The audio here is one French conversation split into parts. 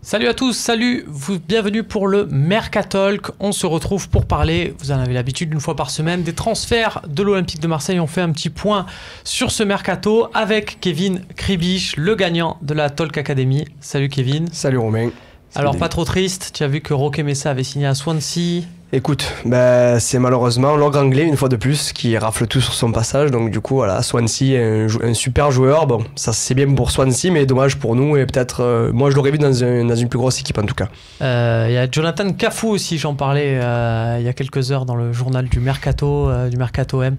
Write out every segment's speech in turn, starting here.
Salut à tous, bienvenue pour le Mercatalk. On se retrouve pour parler, vous en avez l'habitude une fois par semaine, des transferts de l'Olympique de Marseille. On fait un petit point sur ce mercato avec Kevin Kribisch, le gagnant de la Talk Academy. Salut Kevin. Salut Romain. Alors pas trop triste, tu as vu que Roque Mesa avait signé à Swansea. Écoute, c'est malheureusement l'ogre anglais une fois de plus qui rafle tout sur son passage. Donc du coup voilà, Swansea est un super joueur. Bon, ça c'est bien pour Swansea, mais dommage pour nous. Et peut-être, moi je l'aurais vu dans une plus grosse équipe en tout cas. Il y a Jonathan Cafu aussi, j'en parlais il y a quelques heures dans le journal du Mercato M.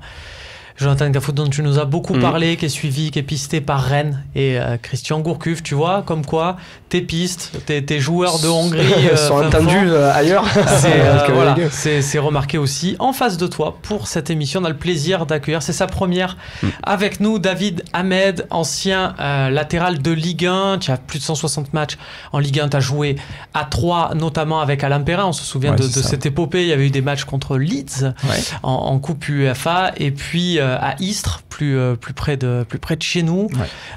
Jonathan Cafu dont tu nous as beaucoup parlé, qui est suivi, qui est pisté par Rennes et Christian Gourcuff, tu vois, comme quoi tes pistes, tes joueurs de Hongrie sont entendus ailleurs. C'est remarqué aussi. En face de toi, pour cette émission, on a le plaisir d'accueillir, c'est sa première avec nous, David Hamed, ancien latéral de Ligue 1. Tu as plus de 160 matchs en Ligue 1, tu as joué à 3, notamment avec Alain Perrin. On se souvient de cette épopée. Il y avait eu des matchs contre Leeds en Coupe UEFA, et puis à Istres, plus près de chez nous.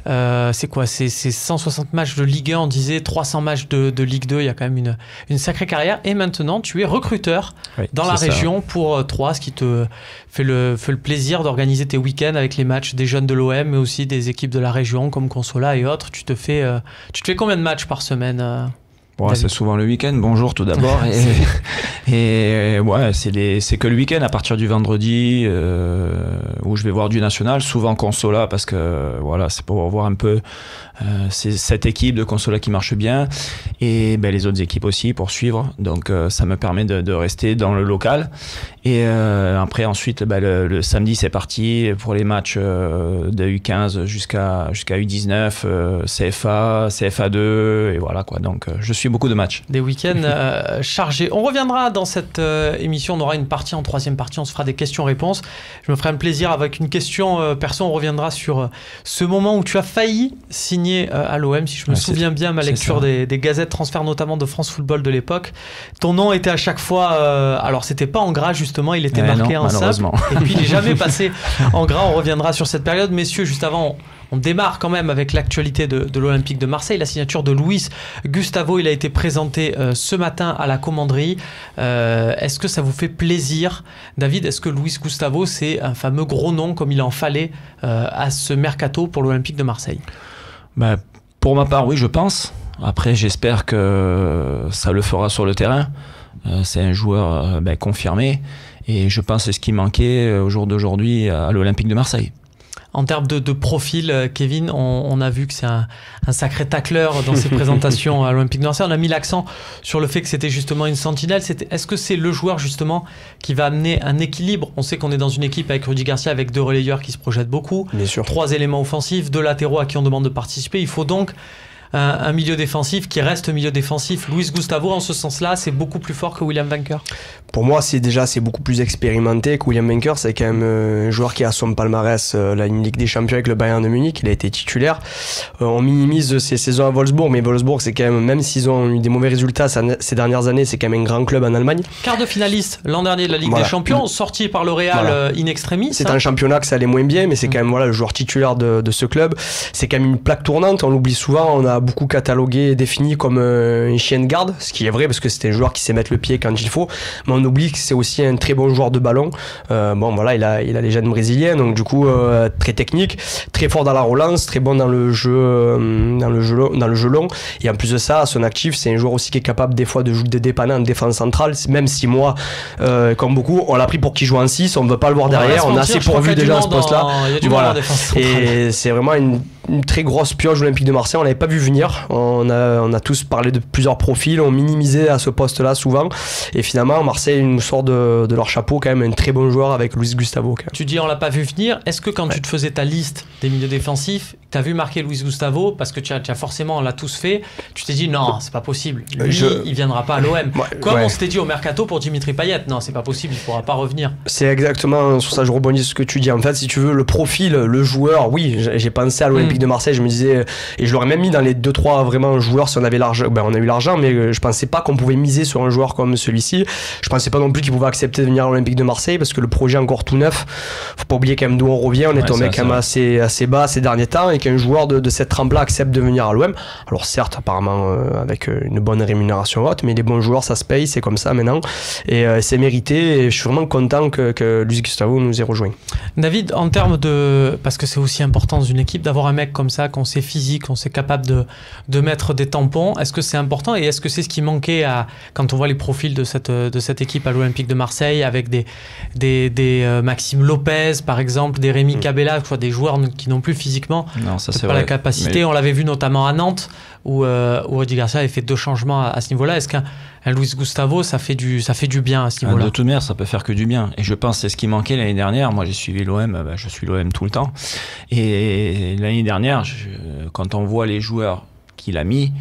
C'est quoi, c'est 160 matchs de Ligue 1, on disait 300 matchs de Ligue 2. Il y a quand même une sacrée carrière. Et maintenant, tu es recruteur dans la région pour Troyes, ce qui te fait le plaisir d'organiser tes week-ends avec les matchs des jeunes de l'OM, mais aussi des équipes de la région comme Consola et autres. Tu te fais combien de matchs par semaine c'est souvent le week-end. Bonjour tout d'abord. et c'est que le week-end à partir du vendredi où je vais voir du national, souvent Consola, parce que c'est pour voir un peu c'est cette équipe de Consola qui marche bien, et les autres équipes aussi pour suivre. Donc ça me permet de rester dans le local. Et après ensuite le samedi c'est parti pour les matchs de U15 jusqu'à U19, CFA, CFA2, et voilà quoi. Donc je suis beaucoup de matchs. Des week-ends chargés. On reviendra dans cette émission, on aura une partie, en troisième partie, on se fera des questions-réponses. Je me ferai un plaisir avec une question perso. On reviendra sur ce moment où tu as failli signer à l'OM, si je me souviens bien, ma lecture des gazettes transferts, notamment de France Football de l'époque. Ton nom était à chaque fois, alors c'était pas en gras justement, il était marqué en simple, et puis il est jamais passé en gras. On reviendra sur cette période. Messieurs, juste avant, on démarre quand même avec l'actualité de l'Olympique de Marseille. La signature de Luis Gustavo, il a été présenté ce matin à la commanderie. Est-ce que ça vous fait plaisir, David? Est-ce que Luis Gustavo, c'est un fameux gros nom comme il en fallait à ce mercato pour l'Olympique de Marseille? Pour ma part, oui, je pense. Après, j'espère que ça le fera sur le terrain. C'est un joueur confirmé, et je pense que c'est ce qui manquait au jour d'aujourd'hui à l'Olympique de Marseille. En termes de profil, Kevin, on a vu que c'est un sacré tacleur dans ses présentations à l'Olympique de Marseille. On a mis l'accent sur le fait que c'était justement une sentinelle. Est-ce que c'est le joueur justement qui va amener un équilibre? On sait qu'on est dans une équipe avec Rudy Garcia, avec 2 relayeurs qui se projettent beaucoup, 3 éléments offensifs, 2 latéraux à qui on demande de participer. Il faut donc un milieu défensif qui reste milieu défensif. Luis Gustavo, en ce sens-là, c'est beaucoup plus fort que William Venker. Pour moi, c'est beaucoup plus expérimenté que William Venker. C'est quand même un joueur qui a son palmarès une Ligue des Champions avec le Bayern de Munich. Il a été titulaire. On minimise ses saisons à Wolfsburg, mais Wolfsburg, c'est quand même s'ils ont eu des mauvais résultats ces dernières années, c'est quand même un grand club en Allemagne. Quart de finaliste l'an dernier de la Ligue des Champions, sorti par le Real in extremis. C'est un championnat que ça allait moins bien, mais c'est quand même le joueur titulaire de ce club. C'est quand même une plaque tournante. On l'oublie souvent. On a beaucoup catalogué et défini comme un chien de garde, ce qui est vrai parce que c'était un joueur qui sait mettre le pied quand il faut, mais on oublie que c'est aussi un très bon joueur de ballon. Il a les gènes brésiliens, donc du coup très technique, très fort dans la relance, très bon dans le jeu long, et en plus de ça, à son actif, c'est un joueur aussi qui est capable des fois de jouer des dépannants en défense centrale, même si moi comme beaucoup, on l'a pris pour qu'il joue en 6, on ne veut pas le voir derrière, on a assez pourvu déjà à ce poste-là. Et c'est vraiment une très grosse pioche Olympique de Marseille. On l'avait pas vu venir. On a tous parlé de plusieurs profils, on minimisait à ce poste-là souvent, et finalement Marseille nous sort de leur chapeau quand même un très bon joueur avec Luis Gustavo. Tu dis on l'a pas vu venir. Est-ce que quand tu te faisais ta liste des milieux défensifs, tu as vu marquer Luis Gustavo, parce que tu as forcément, on l'a tous fait, tu t'es dit non, c'est pas possible, lui il viendra pas à l'OM, on s'était dit au mercato pour Dimitri Payet, non c'est pas possible, il pourra pas revenir. C'est exactement sur ça, je rebondis sur ce que tu dis. En fait, si tu veux, le profil, le joueur, oui, j'ai pensé à l'Olympique de Marseille, je me disais, et je l'aurais même mis dans les 2-3 vraiment joueurs si on avait l'argent. On a eu l'argent, mais je pensais pas qu'on pouvait miser sur un joueur comme celui-ci. Je pensais pas non plus qu'il pouvait accepter de venir à l'Olympique de Marseille, parce que le projet est encore tout neuf. Faut pas oublier quand même d'où on revient, on est tombé quand même assez bas ces derniers temps, et qu'un joueur de cette trempe-là accepte de venir à l'OM. Alors certes, apparemment avec une bonne rémunération haute, mais les bons joueurs, ça se paye, c'est comme ça maintenant. Et c'est mérité. Et je suis vraiment content que Luis Gustavo nous ait rejoint. David, en termes de... Parce que c'est aussi important dans une équipe d'avoir un mec comme ça, qu'on sait physique, qu'on sait capable de mettre des tampons. Est-ce que c'est important et est-ce que c'est ce qui manquait quand on voit les profils de cette équipe à l'Olympique de Marseille avec des Maxime Lopez, par exemple, des Rémi Cabella, des joueurs qui n'ont plus physiquement pas la capacité. Mais... On l'avait vu notamment à Nantes où Rudy Garcia avait fait 2 changements à ce niveau-là. Est-ce qu'un Luis Gustavo, ça fait du bien à ce niveau-là? De toute manière, ça peut faire que du bien. Et je pense que c'est ce qui manquait l'année dernière. Moi, j'ai suivi l'OM, je suis l'OM tout le temps. Et l'année dernière, quand on voit les joueurs qu'il a mis,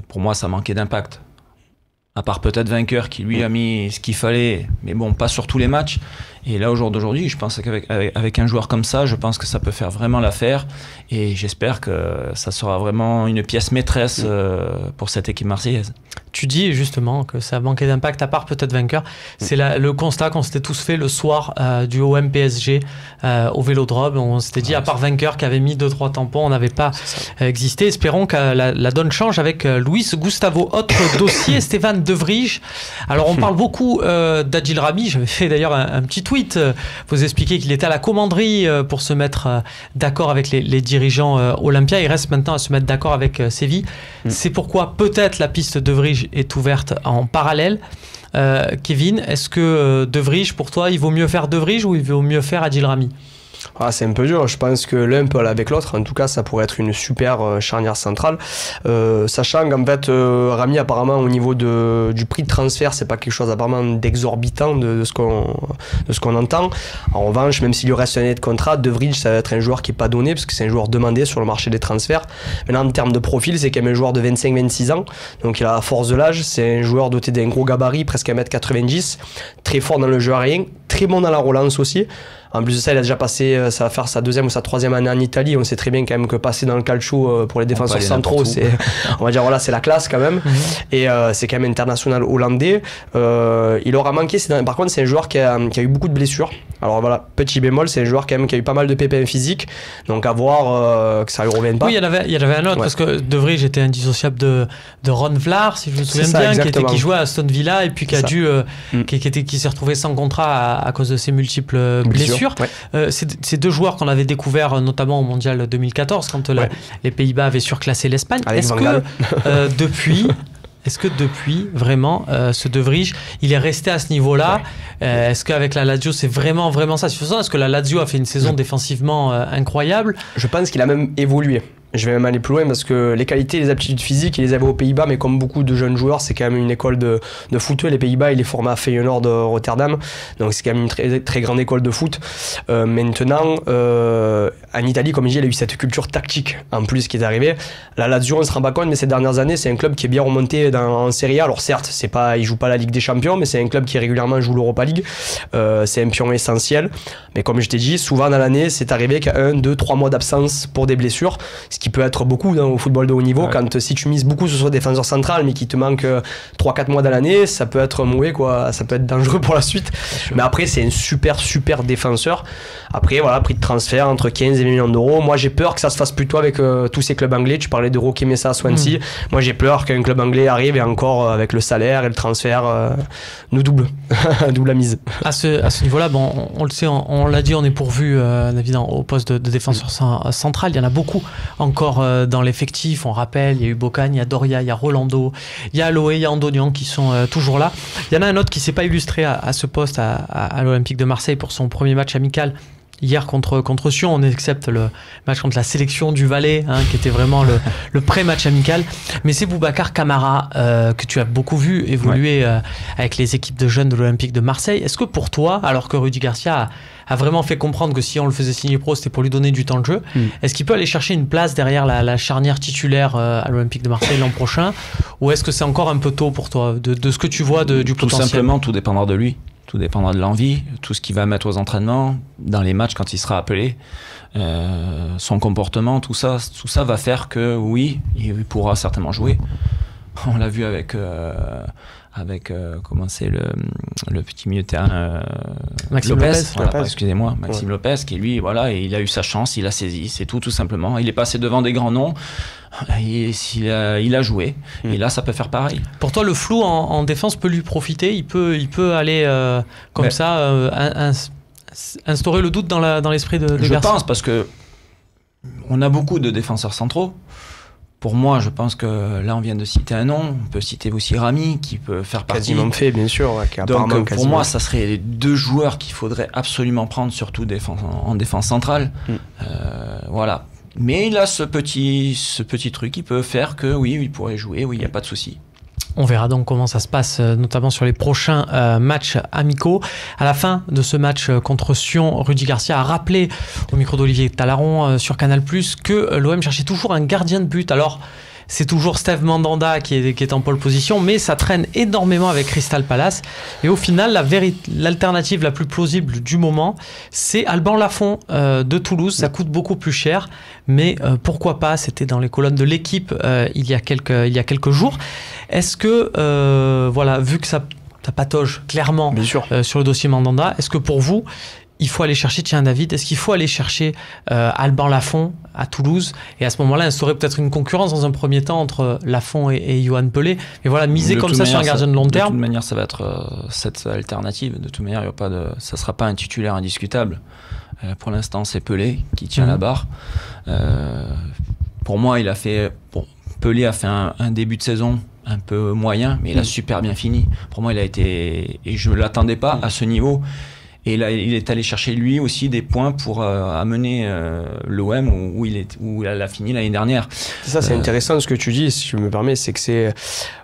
pour moi, ça manquait d'impact. À part peut-être Vainqueur qui lui a mis ce qu'il fallait, mais bon, pas sur tous les matchs. Et là, au jour d'aujourd'hui, je pense qu'avec un joueur comme ça, je pense que ça peut faire vraiment l'affaire. Et j'espère que ça sera vraiment une pièce maîtresse pour cette équipe marseillaise. Tu dis justement que ça manquait d'impact, à part peut-être Vainqueur. C'est le constat qu'on s'était tous fait le soir du OM PSG au Vélodrome. On s'était dit, à part Vainqueur qui avait mis 2-3 tampons, on n'avait pas existé. Espérons que la donne change avec Luis Gustavo. Autre dossier, Stéphane De Vrij. Alors, on parle beaucoup d'Adjil Rami. J'avais fait d'ailleurs un petit tweet pour vous expliquer qu'il était à la commanderie pour se mettre d'accord avec les dirigeants Olympia. Il reste maintenant à se mettre d'accord avec Séville. C'est pourquoi peut-être la piste De Vrij est ouverte en parallèle. Kevin, est-ce que De Vrij, pour toi, il vaut mieux faire De Vrij ou il vaut mieux faire Adjil Rami? C'est un peu dur, je pense que l'un peut aller avec l'autre. En tout cas, ça pourrait être une super charnière centrale, sachant qu'en fait Rami, apparemment, au niveau du prix de transfert, c'est pas quelque chose apparemment d'exorbitant de ce qu'on entend. En revanche, même s'il lui reste une année de contrat, De Vrij, ça va être un joueur qui est pas donné parce que c'est un joueur demandé sur le marché des transferts. Maintenant, en termes de profil, c'est quand même un joueur de 25-26 ans, donc il a la force de l'âge. C'est un joueur doté d'un gros gabarit, presque 1m90, très fort dans le jeu aérien, très bon dans la relance aussi. En plus de ça, il a déjà passé, ça va faire sa 2e ou sa 3e année en Italie. On sait très bien quand même que passer dans le calcio pour les défenseurs centraux, c'est, on va dire voilà, c'est la classe quand même. Et c'est quand même international hollandais. Il aura manqué. Par contre, c'est un joueur qui a eu beaucoup de blessures. Alors voilà, petit bémol, c'est un joueur quand même qui a eu pas mal de pépins physiques. Donc à voir que ça lui revienne pas. Oui, il y en avait un autre parce que De Vrij était indissociable de Ron Vlaar, si je me souviens bien, qui jouait à Aston Villa et puis qui a dû, qui s'est retrouvé sans contrat à cause de ses multiples blessures. Ouais. C'est 2 joueurs qu'on avait découverts notamment au Mondial 2014 quand les Pays-Bas avaient surclassé l'Espagne. Est-ce que depuis vraiment ce De Vrij, il est resté à ce niveau-là? Est-ce qu'avec la Lazio c'est vraiment ça suffisant? Est-ce que la Lazio a fait une saison défensivement incroyable? Je pense qu'il a même évolué. Je vais même aller plus loin parce que les qualités et les aptitudes physiques, il les avait aux Pays-Bas, mais comme beaucoup de jeunes joueurs, c'est quand même une école de foot. Les Pays-Bas, il est formé à Feyenoord de Rotterdam, donc c'est quand même une très, très grande école de foot. Maintenant, en Italie, comme je dis, il a eu cette culture tactique en plus qui est arrivée. La Lazio, on se rend pas compte, mais ces dernières années, c'est un club qui est bien remonté en Serie A. Alors certes, il joue pas la Ligue des Champions, mais c'est un club qui régulièrement joue l'Europa League. C'est un pion essentiel. Mais comme je t'ai dit, souvent dans l'année, c'est arrivé qu'il y a 1, 2, 3 mois d'absence pour des blessures, ce qui peut être beaucoup au football de haut niveau. Quand si tu mises beaucoup sur défenseur central mais qu'il te manque 3-4 mois dans l'année, ça peut être mauvais quoi, ça peut être dangereux pour la suite. Mais après c'est un super défenseur. Après voilà, prix de transfert entre 15 et 20 millions d'euros. Moi j'ai peur que ça se fasse plutôt avec tous ces clubs anglais. Tu parlais de Roque Mesa à Swansea. Moi j'ai peur qu'un club anglais arrive et encore avec le salaire et le transfert nous double la mise. À ce niveau-là, bon, on le sait, on l'a dit, on est pourvu évidemment au poste de défenseur central. Il y en a beaucoup encore dans l'effectif. On rappelle, il y a eu Bocagne, il y a Doria, il y a Rolando, il y a Aloé, il y a Andonian qui sont toujours là. Il y en a un autre qui ne s'est pas illustré à ce poste à l'Olympique de Marseille pour son premier match amical hier contre Sion. On accepte le match contre la sélection du Valais, qui était vraiment le pré-match amical. Mais c'est Boubacar Kamara que tu as beaucoup vu évoluer avec les équipes de jeunes de l'Olympique de Marseille. Est-ce que pour toi, alors que Rudy Garcia a vraiment fait comprendre que si on le faisait signer pro, c'était pour lui donner du temps de jeu, est-ce qu'il peut aller chercher une place derrière la charnière titulaire à l'Olympique de Marseille l'an prochain, ou est-ce que c'est encore un peu tôt pour toi de ce que tu vois du potentiel? Tout simplement, tout dépendra de lui. Tout dépendra de l'envie, tout ce qu'il va mettre aux entraînements, dans les matchs quand il sera appelé, son comportement, tout ça va faire que oui, il pourra certainement jouer. On l'a vu avec avec comment c'est le petit milieu de terrain Maxime Lopez. Lopez. Voilà, excusez-moi, Maxime Lopez, qui lui, voilà, et il a eu sa chance, il a saisi, c'est tout simplement. Il est passé devant des grands noms. Il a joué et là ça peut faire pareil. Pour toi le flou en défense peut lui profiter, il peut aller comme ça instaurer le doute dans l'esprit de je Garcia. pense, parce que on a beaucoup de défenseurs centraux. Pour moi, je pense que là on vient de citer un nom, on peut citer aussi Rami qui peut faire partie. Quasiment fait, bien sûr. Donc pour moi ça serait les 2 joueurs qu'il faudrait absolument prendre, surtout en défense centrale. Voilà. Mais il a ce petit truc qui peut faire que oui, il pourrait jouer, oui, il n'y a pas de souci. On verra donc comment ça se passe, notamment sur les prochains matchs amicaux. À la fin de ce match contre Sion, Rudy Garcia a rappelé au micro d'Olivier Talaron sur Canal+, que l'OM cherchait toujours un gardien de but. Alors, c'est toujours Steve Mandanda qui est en pole position, mais ça traîne énormément avec Crystal Palace. Et au final, l'alternative la plus plausible du moment, c'est Alban Lafont de Toulouse. Ça coûte beaucoup plus cher, mais pourquoi pas? C'était dans les colonnes de l'équipe il y a quelques jours. Est-ce que, voilà, vu que ça patauge clairement sur le dossier Mandanda, est-ce que pour vous, il faut aller chercher, tiens David, est-ce qu'il faut aller chercher Alban Lafont à Toulouse et à ce moment-là instaurer peut-être une concurrence dans un premier temps entre Lafont et Yohan Pelé, mais voilà, miser comme ça sur un gardien de long terme. De toute manière, ça va être cette alternative. De toute manière, ça ne sera pas un titulaire indiscutable. Pour l'instant, c'est Pelé qui tient la barre. Pour moi, Pelé a fait un début de saison un peu moyen, mais il a super bien fini. Pour moi, il a été, et je ne l'attendais pas à ce niveau. Et là, il est allé chercher lui aussi des points pour amener l'OM où il a fini l'année dernière. Ça, c'est intéressant ce que tu dis, si je me permets, c'est que c'est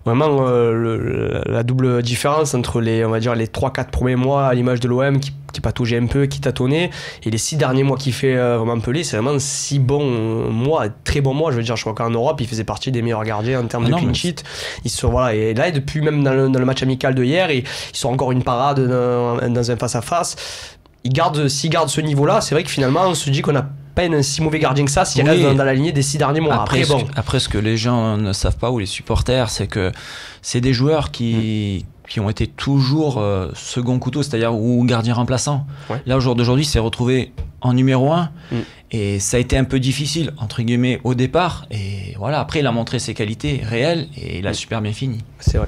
vraiment la double différence entre les 3-4 premiers mois à l'image de l'OM qui pataugeait un peu, qui tâtonnait, et les 6 derniers mois qu'il fait vraiment Pelé, c'est vraiment 6 bons mois, très bons mois. Je veux dire, je crois qu'en Europe, il faisait partie des meilleurs gardiens en termes de clean sheet. Et là, depuis même dans le match amical de hier, ils sont encore une parade dans un face-à-face. S'il garde ce niveau-là, c'est vrai que finalement, on se dit qu'on n'a pas un si mauvais gardien que ça s'il reste dans la lignée des 6 derniers mois. Après, ce que les gens ne savent pas, ou les supporters, c'est que c'est des joueurs qui ont été toujours second couteau, c'est-à-dire ou gardien remplaçant. Là, au jour d'aujourd'hui, il s'est retrouvé en numéro 1 et ça a été un peu difficile, entre guillemets, au départ. Et voilà, après, il a montré ses qualités réelles et il a super bien fini. C'est vrai.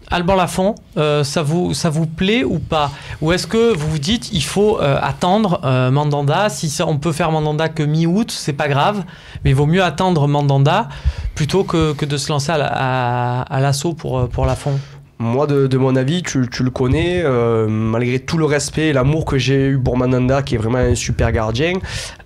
Alban Lafont, ça vous plaît ou pas? Ou est-ce que vous vous dites il faut attendre Mandanda? Si on peut faire Mandanda que mi-août, c'est pas grave, mais il vaut mieux attendre Mandanda plutôt que de se lancer à l'assaut pour Lafont. Moi, de mon avis, tu le connais, malgré tout le respect et l'amour que j'ai eu pour Mandanda, qui est vraiment un super gardien,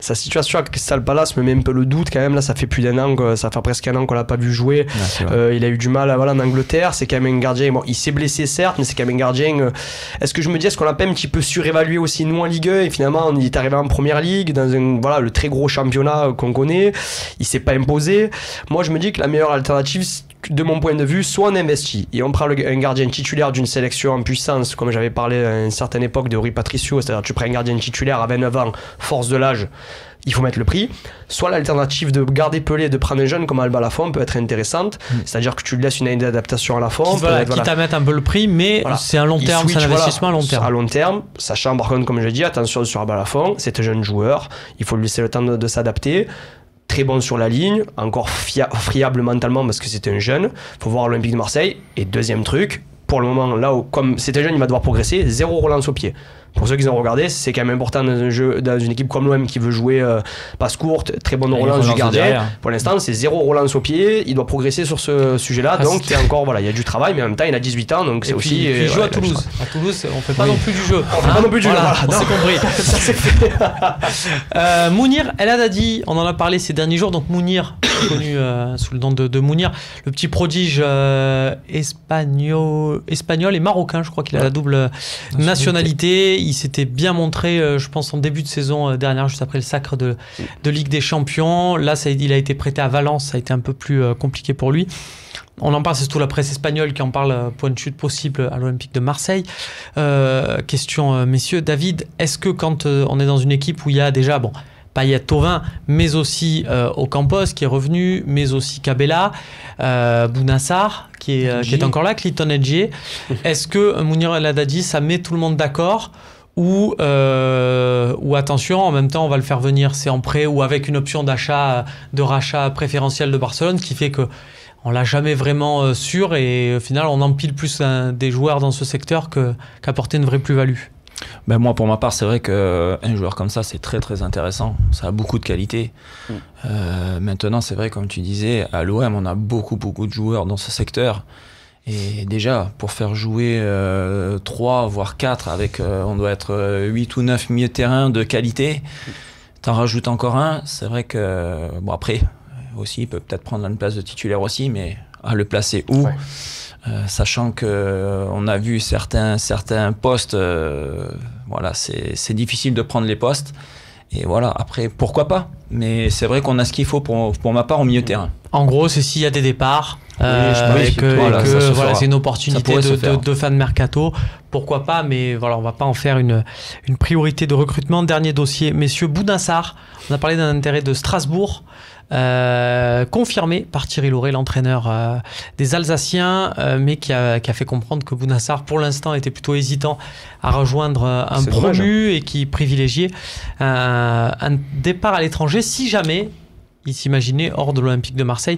sa situation à Crystal Palace me met un peu le doute quand même. Là, ça fait plus d'un an, ça fait presque un an qu'on l'a pas vu jouer. Il a eu du mal en Angleterre. C'est quand même un gardien. Bon, il s'est blessé certes, mais c'est quand même un gardien. Est-ce qu'on l'a pas un petit peu surévalué aussi, nous en Ligue 1, et finalement, il est arrivé en Première Ligue dans le très gros championnat qu'on connaît. Il s'est pas imposé. Moi, je me dis que la meilleure alternative, de mon point de vue, soit on investit et on prend un gardien titulaire d'une sélection en puissance, comme j'avais parlé à une certaine époque de Rui Patricio, c'est-à-dire tu prends un gardien titulaire à 29 ans, force de l'âge, il faut mettre le prix. Soit l'alternative de garder Pelé et de prendre un jeune comme Alban Lafont peut être intéressante, c'est-à-dire que tu lui laisses une année d'adaptation à Lafont. Quitte à mettre un peu le prix, mais c'est un long terme, c'est un investissement à long terme. À long terme, sachant par contre, comme je dis, attention sur Alban Lafont, c'est un jeune joueur, il faut lui laisser le temps de s'adapter. Très bon sur la ligne, encore friable mentalement parce que c'est un jeune. Il faut voir l'Olympique de Marseille. Et deuxième truc, pour le moment, là où comme c'est un jeune, il va devoir progresser, 0 relance au pied. Pour ceux qui ont regardé, c'est quand même important dans une équipe comme l'OM qui veut jouer passe courte, très bonne relance du gardien. Derrière. Pour l'instant, c'est 0 relance au pied. Il doit progresser sur ce sujet-là. Donc, il y a du travail, mais en même temps, il a 18 ans. Donc, c'est aussi. Il joue à Toulouse. À Toulouse, on ne fait pas non plus du jeu. On ne fait pas non plus du jeu. On s'est compris. Ça c'est fait. Mounir El Haddadi, on en a parlé ces derniers jours. Donc, Mounir, connu sous le nom de Mounir, le petit prodige espagnol et marocain. Je crois qu'il a la double nationalité. Il s'était bien montré, je pense, en début de saison dernière, juste après le sacre de Ligue des Champions. Là, il a été prêté à Valence, ça a été un peu plus compliqué pour lui. On en parle, c'est surtout la presse espagnole qui en parle, point de chute possible à l'Olympique de Marseille. Question, messieurs, David, est-ce que quand on est dans une équipe où il y a déjà Payet-Thauvin, mais aussi Ocampos qui est revenu, mais aussi Cabella, Bounassar qui est encore là, Clinton Edgier. Est-ce que Mounir El Haddadi, ça met tout le monde d'accord ou attention, en même temps on va le faire venir, c'est en prêt ou avec une option de rachat préférentiel de Barcelone qui fait que on l'a jamais vraiment sûr et au final on empile plus des joueurs dans ce secteur qu'apporter une vraie plus-value. Ben moi pour ma part c'est vrai qu'un joueur comme ça c'est très très intéressant, ça a beaucoup de qualité. Maintenant c'est vrai comme tu disais à l'OM on a beaucoup de joueurs dans ce secteur et déjà pour faire jouer 3 voire 4 avec on doit être 8 ou 9 milieux de terrain de qualité, t'en rajoutes encore un, c'est vrai que bon après aussi il peut peut-être prendre une place de titulaire aussi mais à le placer où sachant que on a vu certains postes voilà c'est difficile de prendre les postes et voilà après pourquoi pas mais c'est vrai qu'on a ce qu'il faut pour ma part au milieu de terrain. En gros c'est s'il y a des départs voilà, c'est une opportunité de fin de mercato, pourquoi pas, mais voilà, on va pas en faire une priorité de recrutement. Dernier dossier, messieurs, Bounassar, on a parlé d'un intérêt de Strasbourg, confirmé par Thierry Lauré, l'entraîneur des Alsaciens, mais qui a fait comprendre que Bounassar, pour l'instant, était plutôt hésitant à rejoindre un promu et qui privilégiait un départ à l'étranger si jamais il s'imaginait hors de l'Olympique de Marseille.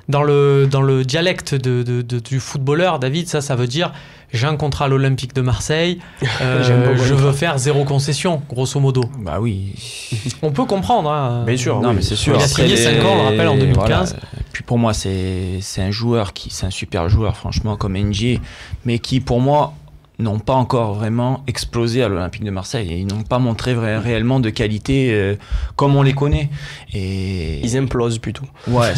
Dans le dialecte du footballeur, David, ça veut dire j'ai un contrat à l'Olympique de Marseille, je veux faire 0 concession, grosso modo. Bah oui. On peut comprendre. Hein. Bien sûr. Non, mais c'est sûr. Il a signé 5 ans, on le rappelle, en 2015. Voilà. Puis pour moi, c'est un super joueur, franchement, comme NG, mais qui, pour moi, n'ont pas encore vraiment explosé à l'Olympique de Marseille et ils n'ont pas montré réellement de qualité comme on les connaît et ils implosent plutôt. Ouais,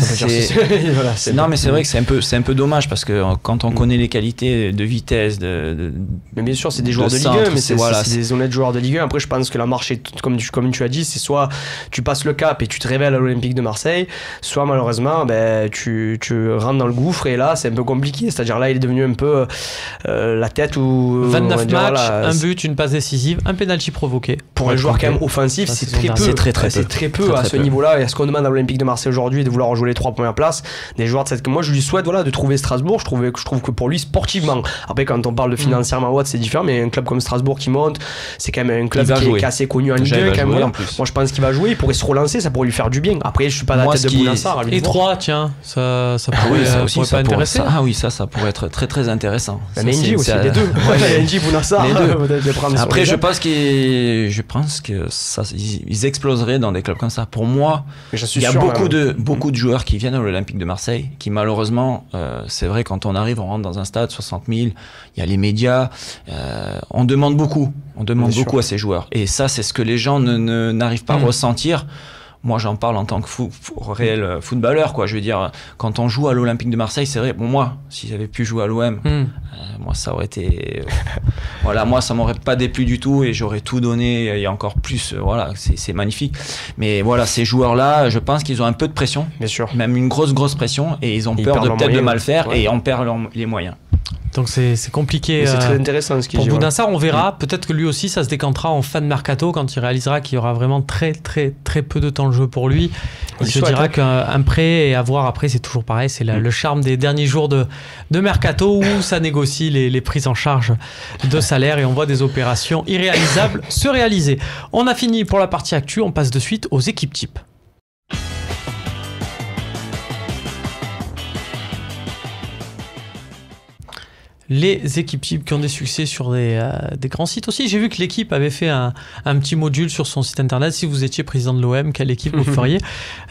non mais c'est vrai que c'est un peu dommage parce que quand on connaît les qualités de vitesse mais bien sûr c'est des joueurs de Ligue 1 mais c'est des honnêtes joueurs de Ligue 1. Après je pense que la marche est, comme tu as dit, c'est soit tu passes le cap et tu te révèles à l'Olympique de Marseille, soit malheureusement tu rentres dans le gouffre et là c'est un peu compliqué, c'est-à-dire là il est devenu un peu la tête où 29 matchs, un but, une passe décisive, un penalty provoqué. Pour un joueur quand même offensif, c'est très peu. C'est très peu à ce niveau-là. Et à ce qu'on demande à l'Olympique de Marseille aujourd'hui, de vouloir jouer les 3 premières places, des joueurs de cette. Moi, je lui souhaite de trouver Strasbourg. Je trouve que pour lui, sportivement, après quand on parle de financièrement, c'est différent, mais un club comme Strasbourg qui monte, c'est quand même un club qui est assez connu en Ligue 1. Moi, je pense qu'il va jouer, il pourrait se relancer, ça pourrait lui faire du bien. Après, je suis pas dans la tête de Bounassar. Et 3, tiens, ça pourrait pas intéresser. Ah oui, ça pourrait être très très intéressant. Mais NG aussi, les deux. NG, Bounassar. Après, je pense que ça, ils exploseraient dans des clubs comme ça. Pour moi, il y a beaucoup de joueurs qui viennent à l'Olympique de Marseille, qui malheureusement, c'est vrai, quand on arrive, on rentre dans un stade, 60 000, il y a les médias, on demande beaucoup à ces joueurs. Et ça, c'est ce que les gens n'arrivent pas à ressentir. Moi, j'en parle en tant que réel footballeur, quoi. Je veux dire, quand on joue à l'Olympique de Marseille, c'est vrai. Bon, moi, si j'avais pu jouer à l'OM, moi, ça aurait été. Voilà, moi, ça m'aurait pas déplu du tout et j'aurais tout donné et encore plus. Voilà, c'est magnifique. Mais voilà, ces joueurs-là, je pense qu'ils ont un peu de pression. Bien sûr. Même une grosse pression et ils ont peur de peut-être de mal faire et on perd les moyens. Donc c'est compliqué. C'est très intéressant ce qu'il dit. Pour Bounassar, on verra. Peut-être que lui aussi, ça se décantera en fin de mercato quand il réalisera qu'il y aura vraiment très très très peu de temps de jeu pour lui. Il se dira qu'un prêt et à voir après, c'est toujours pareil. C'est le charme des derniers jours de mercato où ça négocie les prises en charge de salaire et on voit des opérations irréalisables se réaliser. On a fini pour la partie actu. On passe de suite aux équipes types. Les équipes types qui ont des succès sur des grands sites aussi. J'ai vu que l'équipe avait fait un petit module sur son site internet. Si vous étiez président de l'OM, quelle équipe vous feriez?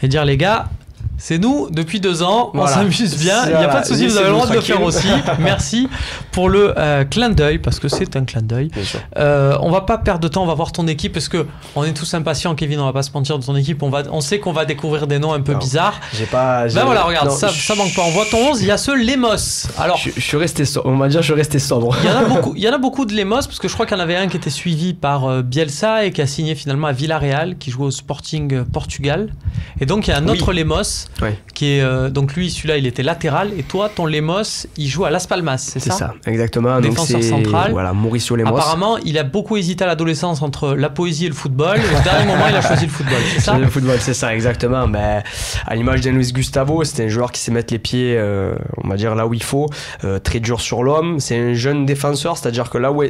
Et dire les gars, c'est nous depuis 2 ans, on s'amuse bien, il n'y a pas de souci, vous avez le droit de le faire aussi. Merci pour le clin d'œil, parce que c'est un clin d'œil. On va pas perdre de temps, on va voir ton équipe, parce que on est tous impatients, Kevin, on va pas se mentir de ton équipe, on sait qu'on va découvrir des noms un peu bizarres. Ben voilà, regarde, ça manque pas, on voit ton 11, il y a ce Lemos. Alors, je suis resté sobre, on m'a dit je suis resté sobre. Il y en a beaucoup de Lemos, parce que je crois qu'il y en avait un qui était suivi par Bielsa et qui a signé finalement à Villarreal, qui joue au Sporting Portugal. Et donc il y a un autre Lemos. Lemos, qui est donc lui, celui-là, il était latéral, et toi, ton Lemos, il joue à Las Palmas, c'est ça? C'est ça, exactement. Défenseur central. Voilà, Mauricio Lemos. Apparemment, il a beaucoup hésité à l'adolescence entre la poésie et le football. Et au dernier moment, il a choisi le football, c'est ça? Le football, c'est ça, exactement. Mais à l'image d'un Luis Gustavo, c'était un joueur qui sait mettre les pieds, on va dire, là où il faut, très dur sur l'homme. C'est un jeune défenseur, c'est-à-dire que là où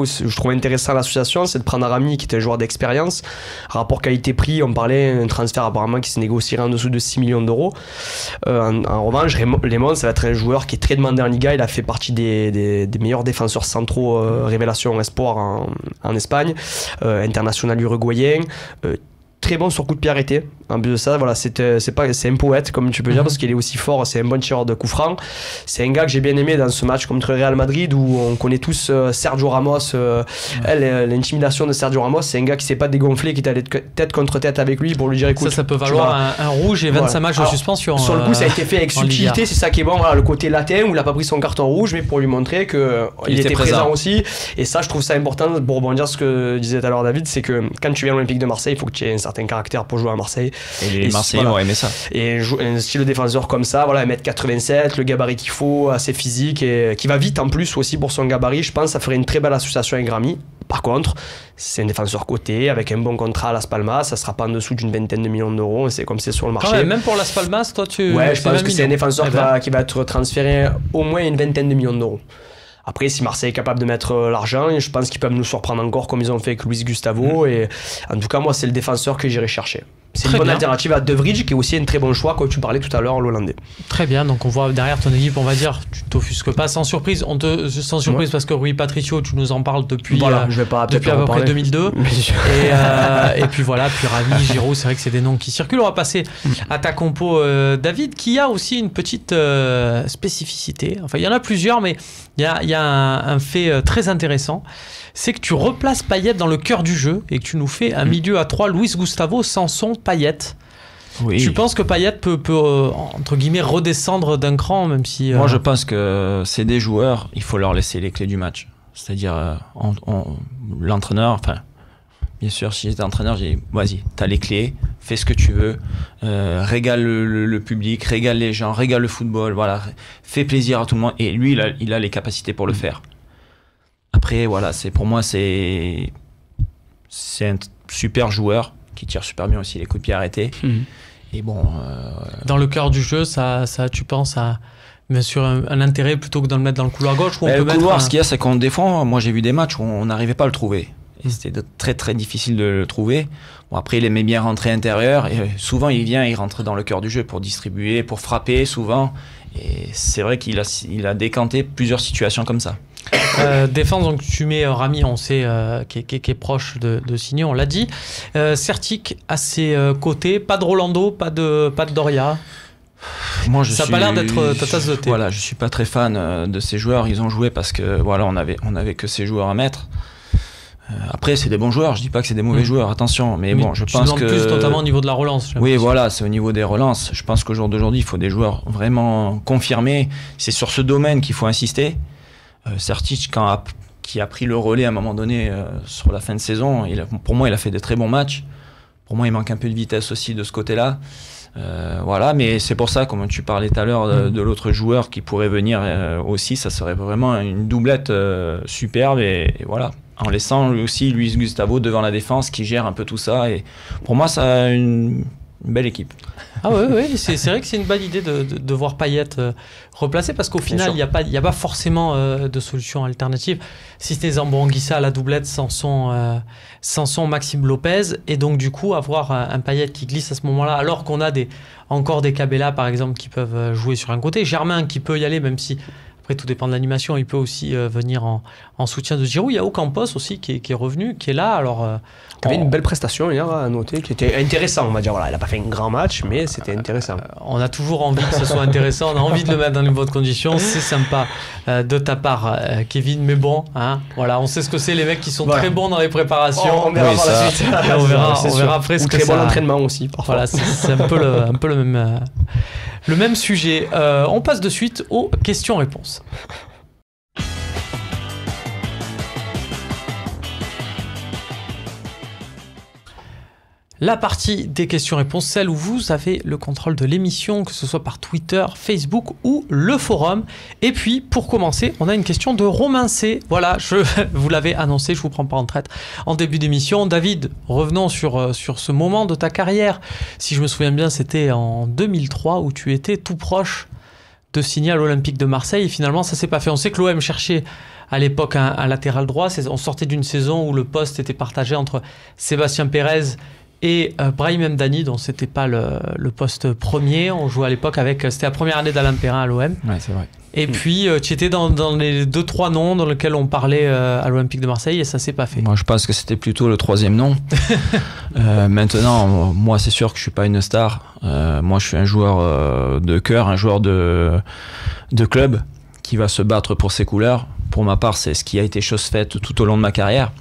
je trouve intéressant l'association, c'est de prendre Rami, qui est un joueur d'expérience. Rapport qualité-prix, on parlait d'un transfert apparemment qui se négocierait en dessous de 6 millions d'euros. En revanche, Lemon, ça va être un joueur qui est très demandé en Liga. Il a fait partie des meilleurs défenseurs centraux révélation espoir en Espagne, international uruguayen. Très bon sur coup de pied arrêté. En plus de ça, voilà, c'est un poète, comme tu peux dire, parce qu'il est aussi fort. C'est un bon tireur de coups francs. C'est un gars que j'ai bien aimé dans ce match contre Real Madrid, où on connaît tous Sergio Ramos. L'intimidation de Sergio Ramos, c'est un gars qui ne s'est pas dégonflé, qui est allé tête contre tête avec lui pour lui dire écoute. Ça peut valoir un rouge et 25 matchs de suspension. Sur le coup, ça a été fait avec subtilité. C'est ça qui est bon. Voilà, le côté latin où il n'a pas pris son carton rouge, mais pour lui montrer qu'il était présent aussi. Et ça, je trouve ça important pour rebondir sur ce que disait tout à l'heure David, c'est que quand tu viens à l'Olympique de Marseille, il faut que tu aies un certain caractère pour jouer à Marseille. Et les Marseillais ont aimé ça. Et un style de défenseur comme ça, voilà, 1m87, le gabarit qu'il faut, assez physique et qui va vite en plus aussi pour son gabarit. Je pense que ça ferait une très belle association avec Rami. Par contre, c'est un défenseur coté avec un bon contrat à Las Palmas, ça sera pas en dessous d'une vingtaine de millions d'euros, c'est comme c'est sur le marché. Même pour Las Palmas, toi tu. Ouais, je pense que c'est un défenseur qui va être transféré au moins une vingtaine de millions d'euros. Après, si Marseille est capable de mettre l'argent, je pense qu'ils peuvent nous surprendre encore comme ils ont fait avec Luis Gustavo. Et en tout cas, moi, c'est le défenseur que j'irai chercher. C'est une bonne alternative à De Vrij, qui est aussi un très bon choix, comme tu parlais tout à l'heure, l'Hollandais. Très bien, donc on voit derrière ton équipe, on va dire, tu t'offusques pas sans surprise. Sans surprise parce que Rui Patricio, tu nous en parles depuis, depuis à peu près 2002. Et puis voilà, puis Rami, Giroud, c'est vrai que c'est des noms qui circulent. On va passer à ta compo, David, qui a aussi une petite spécificité. Enfin, il y en a plusieurs, mais il y a un fait très intéressant. C'est que tu replaces Payet dans le cœur du jeu et que tu nous fais un milieu à 3, Luis Gustavo, Sanson, Payet. Oui. Tu penses que Payet peut entre guillemets redescendre d'un cran, même si... Moi je pense que c'est des joueurs, il faut leur laisser les clés du match. C'est-à-dire l'entraîneur, enfin bien sûr si j'étais entraîneur, j'ai dit vas-y, t'as les clés, fais ce que tu veux, régale le public, régale les gens, régale le football, voilà, fais plaisir à tout le monde. Et lui il a les capacités pour le faire. Après, voilà, pour moi, c'est un super joueur qui tire super bien aussi les coups de pied arrêtés. Et bon, dans le cœur du jeu, ça tu penses à bien sûr un intérêt plutôt que de le mettre dans le couloir gauche où on peut le couloir, ce qu'il y a, c'est qu'on défend. Moi, j'ai vu des matchs où on n'arrivait pas à le trouver. Et c'était très très difficile de le trouver. Bon, après, il aimait bien rentrer intérieur. Et souvent, il rentre dans le cœur du jeu pour distribuer, pour frapper, souvent. Et c'est vrai qu'il a décanté plusieurs situations comme ça. Défense, donc tu mets Rami, on sait, qui est proche de signer, on l'a dit. Sertic à ses côtés, pas de Rolando, pas de Doria. Moi, ça n'a pas l'air d'être ta tasse de thé. Voilà, je suis pas très fan de ces joueurs. Ils ont joué parce que voilà, on avait que ces joueurs à mettre. Après, c'est des bons joueurs. Je dis pas que c'est des mauvais joueurs. Attention, mais bon, je pense que plus notamment au niveau de la relance. Oui, voilà, c'est au niveau des relances. Je pense qu'au jour d'aujourd'hui, il faut des joueurs vraiment confirmés. C'est sur ce domaine qu'il faut insister. Sertic, qui a pris le relais à un moment donné sur la fin de saison, pour moi, il a fait de très bons matchs. Pour moi, il manque un peu de vitesse aussi de ce côté-là. Voilà, mais c'est pour ça, comme tu parlais tout à l'heure de l'autre joueur qui pourrait venir aussi, ça serait vraiment une doublette superbe et voilà. En laissant lui aussi Luis Gustavo devant la défense qui gère un peu tout ça. Et pour moi, ça a une belle équipe. Ah oui, c'est vrai que c'est une bonne idée de voir Payet replacé parce qu'au final, il n'y a pas forcément de solution alternative. Si c'était Zambo-Anguissa à la doublette, Sanson, Maxime Lopez. Et donc, du coup, avoir un Payet qui glisse à ce moment-là, alors qu'on a encore des Cabella, par exemple, qui peuvent jouer sur un côté. Germain qui peut y aller, même si... Après, tout dépend de l'animation. Il peut aussi venir en soutien de Giroud. Il y a Ocampos aussi qui est revenu, qui est là. Alors, il avait une belle prestation hier à noter, qui était intéressant, on va dire. Voilà, il n'a pas fait un grand match, mais c'était intéressant. On a toujours envie que ce soit intéressant. On a envie de le mettre dans les bonnes conditions. C'est sympa de ta part, Kevin. Mais bon, hein, voilà, on sait ce que c'est les mecs qui sont très bons dans les préparations. On verra par la suite. On verra après ce que très ça... bon entraînement aussi, parfois. Voilà, c'est un peu le même sujet. On passe de suite aux questions-réponses. La partie des questions-réponses, celle où vous avez le contrôle de l'émission, que ce soit par Twitter, Facebook ou le forum. Et puis, pour commencer, on a une question de Romain C. Voilà, vous l'avez annoncé, je vous prends pas en traite en début d'émission. David, revenons sur ce moment de ta carrière. Si je me souviens bien, c'était en 2003 où tu étais tout proche de signer à l'Olympique de Marseille. Et finalement, ça s'est pas fait. On sait que l'OM cherchait à l'époque un latéral droit. On sortait d'une saison où le poste était partagé entre Sébastien Pérez et Brahim Mdani, dont c'était pas le poste premier. On jouait à l'époque c'était la première année d'Alain Perrin à l'OM. Ouais, c'est vrai. Et puis tu étais dans les 2-3 noms dans lesquels on parlait à l'Olympique de Marseille et ça s'est pas fait. Moi je pense que c'était plutôt le 3e nom. Maintenant, moi c'est sûr que je suis pas une star. Moi je suis un joueur de cœur, un joueur de club qui va se battre pour ses couleurs. Pour ma part, c'est ce qui a été chose faite tout au long de ma carrière.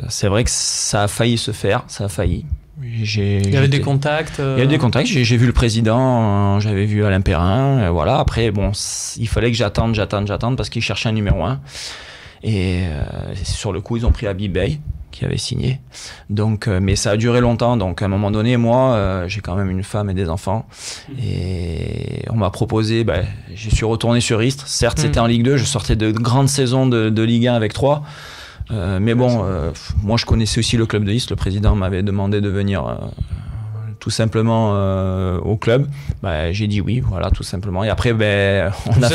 C'est vrai que ça a failli se faire, ça a failli. Il y avait des contacts. Il y a des contacts. J'ai vu le président, j'avais vu Alain Perrin. Voilà. Après, bon, il fallait que j'attende parce qu'il cherchait un numéro 1. Et sur le coup, ils ont pris Habib Beye qui avait signé. Donc, mais ça a duré longtemps. Donc, à un moment donné, moi, j'ai quand même une femme et des enfants. Et on m'a proposé. Je suis retourné sur Istres. Certes, c'était en Ligue 2. Je sortais de grandes saisons de Ligue 1 avec 3. Mais bon, moi je connaissais aussi le club de Istres. Le président m'avait demandé de venir tout simplement au club. J'ai dit oui, voilà, tout simplement. Et après,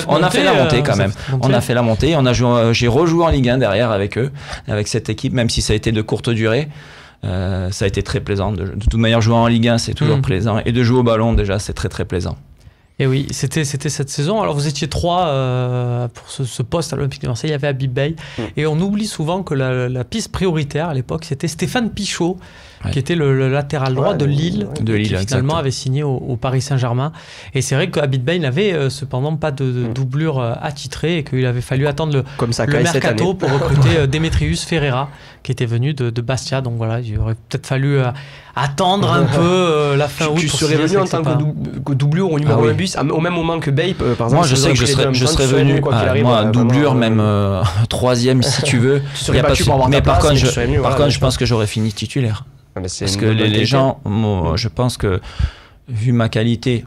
on a fait la montée quand même. On a fait la montée. J'ai rejoué en Ligue 1 derrière avec eux, avec cette équipe, même si ça a été de courte durée. Ça a été très plaisant. De toute manière, jouer en Ligue 1, c'est toujours plaisant. Et de jouer au ballon, déjà, c'est très très plaisant. Et oui, c'était cette saison. Alors vous étiez 3 pour ce poste à l'Olympique de Marseille. Il y avait Habib Beye. Et on oublie souvent que la piste prioritaire à l'époque, c'était Stéphane Pichot, qui était le latéral droit de Lille, qui finalement avait signé au Paris Saint-Germain. Et c'est vrai que Habib Beye n'avait cependant pas de doublure attitrée et qu'il avait fallu attendre le mercato pour recruter Démétrius Ferreira, qui était venu de Bastia. Donc voilà, il aurait peut-être fallu attendre un peu la fin août. Tu serais venu en tant que doublure au numéro 1 bus au même moment que Beye, par exemple. Moi, je sais que je serais venu, moi, doublure, même 3e si tu veux. Mais par contre, je pense que j'aurais fini titulaire. Parce que les gens, je pense que vu ma qualité,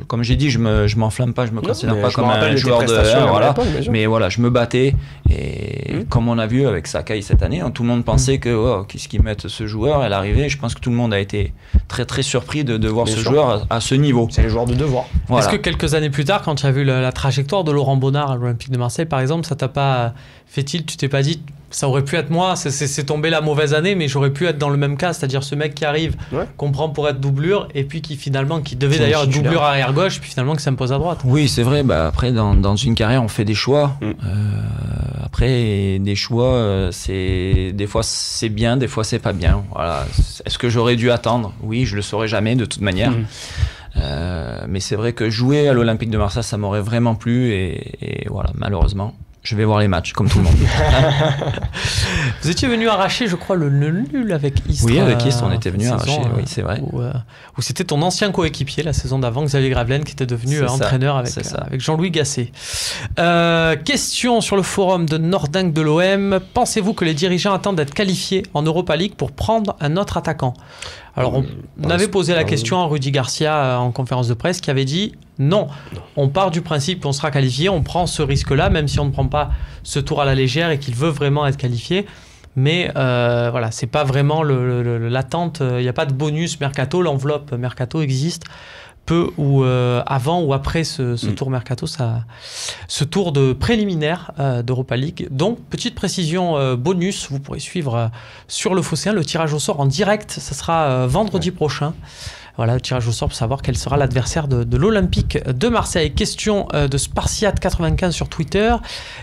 comme j'ai dit, je m'enflamme pas, je me considère pas comme un joueur de voilà. Mais voilà, je me battais et comme on a vu avec Sakai cette année, tout le monde pensait que qu'est-ce qu'ils mettent ce joueur à l'arrivée. Je pense que tout le monde a été très très surpris de voir ce joueur à ce niveau. C'est le joueur de devoir. Voilà. Est-ce que quelques années plus tard, quand tu as vu la trajectoire de Laurent Bonnard à l'Olympique de Marseille, par exemple, ça t'a pas fait-il, tu t'es pas dit ça aurait pu être moi, c'est tombé la mauvaise année, mais j'aurais pu être dans le même cas, c'est-à-dire ce mec qui arrive, qu'on prend pour être doublure, et puis qui devait d'ailleurs être doublure arrière-gauche, puis finalement qui s'impose à droite. Oui, c'est vrai, après dans une carrière on fait des choix, après des choix, des fois c'est bien, des fois c'est pas bien. Voilà. Est-ce que j'aurais dû attendre? Oui, je le saurais jamais de toute manière. Mais c'est vrai que jouer à l'Olympique de Marseille, ça m'aurait vraiment plu, et voilà, malheureusement. Je vais voir les matchs, comme tout le monde. Vous étiez venu arracher, je crois, le nul avec Istres. Oui, avec Istres, on était venu arracher, oui, c'est vrai. Où c'était ton ancien coéquipier la saison d'avant, Xavier Gravelaine, qui était devenu entraîneur avec Jean-Louis Gasset. Question sur le forum de Nordingue de l'OM. Pensez-vous que les dirigeants attendent d'être qualifiés en Europa League pour prendre un autre attaquant? Alors, on avait posé la question à Rudy Garcia en conférence de presse, qui avait dit non, on part du principe qu'on sera qualifié, on prend ce risque-là, même si on ne prend pas ce tour à la légère et qu'il veut vraiment être qualifié. Mais voilà, c'est pas vraiment l'attente, il n'y a pas de bonus mercato, l'enveloppe mercato existe peu ou avant ou après ce tour mercato, ce tour de préliminaire d'Europa League. Donc, petite précision bonus, vous pourrez suivre sur le Phocéen le tirage au sort en direct. Ça sera vendredi prochain. Voilà, le tirage au sort pour savoir quel sera l'adversaire de l'Olympique de Marseille. Question de Spartiate95 sur Twitter.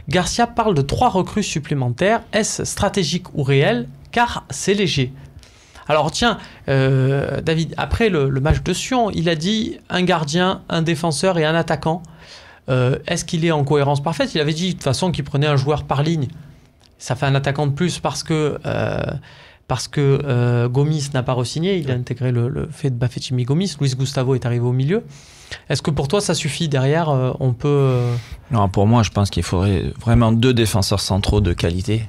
Garcia parle de 3 recrues supplémentaires. Est-ce stratégique ou réel? Car c'est léger. Alors tiens, David, après le match de Sion, il a dit un gardien, un défenseur et un attaquant. Est-ce qu'il est en cohérence parfaite? Il avait dit de toute façon qu'il prenait un joueur par ligne. Ça fait un attaquant de plus parce que Gomis n'a pas re-signé. Il a intégré le fait de Bafétimi Gomis. Luis Gustavo est arrivé au milieu. Est-ce que pour toi ça suffit derrière? On peut... Non, pour moi, je pense qu'il faudrait vraiment 2 défenseurs centraux de qualité.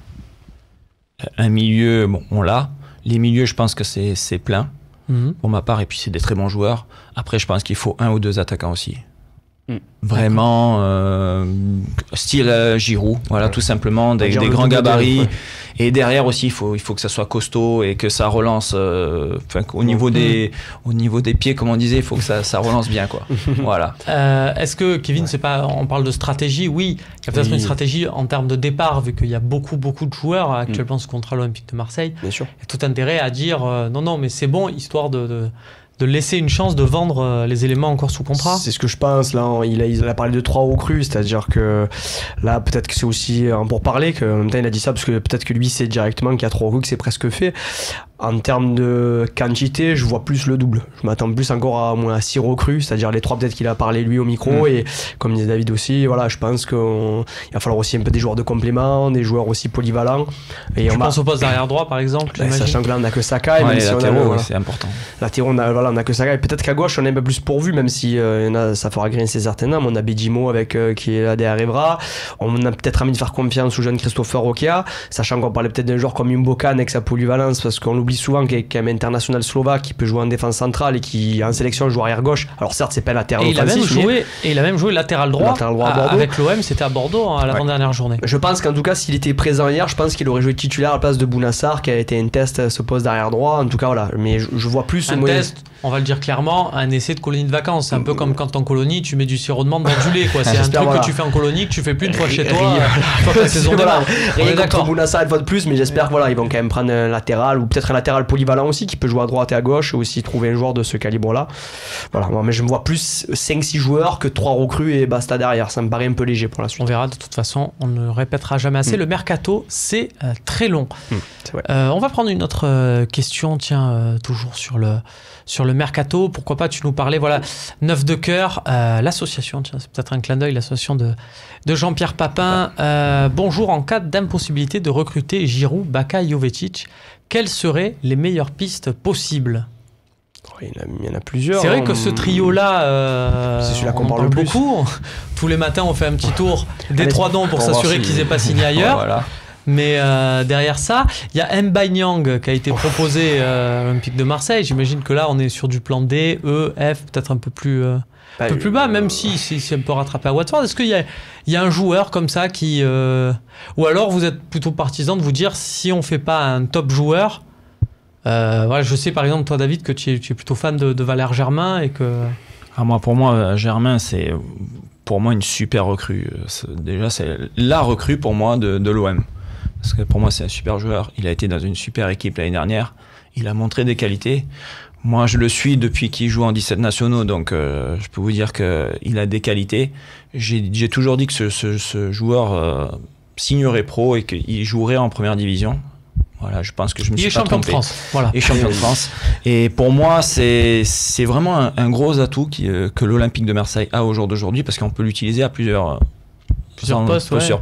Un milieu, bon, on l'a. Les milieux, je pense que c'est plein pour ma part, et puis c'est des très bons joueurs. Après, je pense qu'il faut 1 ou 2 attaquants aussi. Vraiment style Giroud, voilà, tout simplement, des grands gabarits. Et derrière aussi, il faut que ça soit costaud et que ça relance. Au niveau des pieds, comme on disait, il faut que ça relance bien, quoi. Voilà. Est-ce que Kevin, c'est pas, on parle de stratégie, oui, il y a peut-être une stratégie en termes de départ, vu qu'il y a beaucoup de joueurs actuellement ce contrat l'Olympique de Marseille. Bien sûr. Il y a tout intérêt à dire non, mais c'est bon, histoire de laisser une chance de vendre les éléments encore sous contrat. C'est ce que je pense. Là, il a parlé de 3 recrues, c'est-à-dire que là, peut-être que c'est aussi pour parler, qu'en même temps, il a dit ça parce que peut-être que lui, c'est directement qu'il y a 3 recrues, que c'est presque fait. En termes de quantité, je vois plus le double. Je m'attends plus encore à moins à 6 recrues, c'est-à-dire les 3 peut-être qu'il a parlé lui au micro. Et comme disait David aussi, voilà, je pense qu'il va falloir aussi un peu des joueurs de complément, des joueurs aussi polyvalents. Et tu penses au poste d'arrière droit, par exemple, sachant que là, on n'a que Saka. Et les latéraux, c'est important. Latéraux, on n'a que Saka. Et peut-être qu'à gauche, on est un peu plus pourvu, même si ça fera grincer certains hommes. On a Bedimo qui est là derrière Evra. On a peut-être envie de faire confiance au jeune Christopher Roquea, sachant qu'on parlait peut-être d'un joueur comme Mboka avec sa polyvalence, parce qu'on oublie souvent qu'il est international slovaque, qui peut jouer en défense centrale et qui en sélection joue arrière gauche. Alors certes, c'est pas latéral offensif, il a même joué latéral droit à Bordeaux. Avec l'OM, c'était à Bordeaux à l'avant-dernière journée. Je pense qu'en tout cas, s'il était présent hier, je pense qu'il aurait joué titulaire à la place de Bounassar, qui a été un test à ce poste d'arrière droit. En tout cas, voilà. Mais je vois plus un test. On va le dire clairement, un essai de colonie de vacances. C'est un peu comme quand en colonie, tu mets du sirop de menthe dans du lait, quoi. C'est un truc que tu fais en colonie, que tu fais plus une fois chez toi. Une fois que la saison démarre. Rien contre Bounassar une fois de plus, mais j'espère que ils vont quand même prendre un latéral, ou peut-être un latéral polyvalent aussi, qui peut jouer à droite et à gauche, et aussi trouver un joueur de ce calibre-là. Voilà. Mais je me vois plus 5-6 joueurs que 3 recrues et basta derrière. Ça me paraît un peu léger pour la suite. On verra, de toute façon, on ne répétera jamais assez. Le mercato, c'est très long. On va prendre une autre question, toujours sur le mercato. Pourquoi pas, tu nous parlais, Neuf de cœur, l'association, c'est peut-être un clin d'œil, l'association de Jean-Pierre Papin. Bonjour, en cas d'impossibilité de recruter Giroud, Baka, Jovetic, quelles seraient les meilleures pistes possibles? Il y en a plusieurs. C'est vrai que ce trio-là, c'est celui-là qu'on parle le plus. Beaucoup. Tous les matins, on fait un petit tour des 3 noms pour s'assurer qu'ils n'aient pas signé ailleurs. Voilà. Mais derrière ça, il y a Mbaye Niang qui a été proposé à l'Olympique de Marseille. J'imagine que là, on est sur du plan D, E, F, peut-être un peu plus bas, même si c'est un peu rattrapé à Watford. Est-ce qu'il y a un joueur comme ça qui... Ou alors, vous êtes plutôt partisan de vous dire, si on ne fait pas un top joueur... je sais par exemple, toi David, que tu es plutôt fan de Valère Germain et que... Pour moi, Germain, c'est pour moi une super recrue. Déjà, c'est la recrue pour moi de l'OM. Parce que pour moi, c'est un super joueur. Il a été dans une super équipe l'année dernière. Il a montré des qualités. Moi, je le suis depuis qu'il joue en 17 nationaux. Donc, je peux vous dire qu'il a des qualités. J'ai toujours dit que ce joueur signerait pro et qu'il jouerait en première division. Voilà, je pense que je me suis pas trompé. Il est champion de France. Et pour moi, c'est vraiment un gros atout que l'Olympique de Marseille a au jour d'aujourd'hui, parce qu'on peut l'utiliser à plusieurs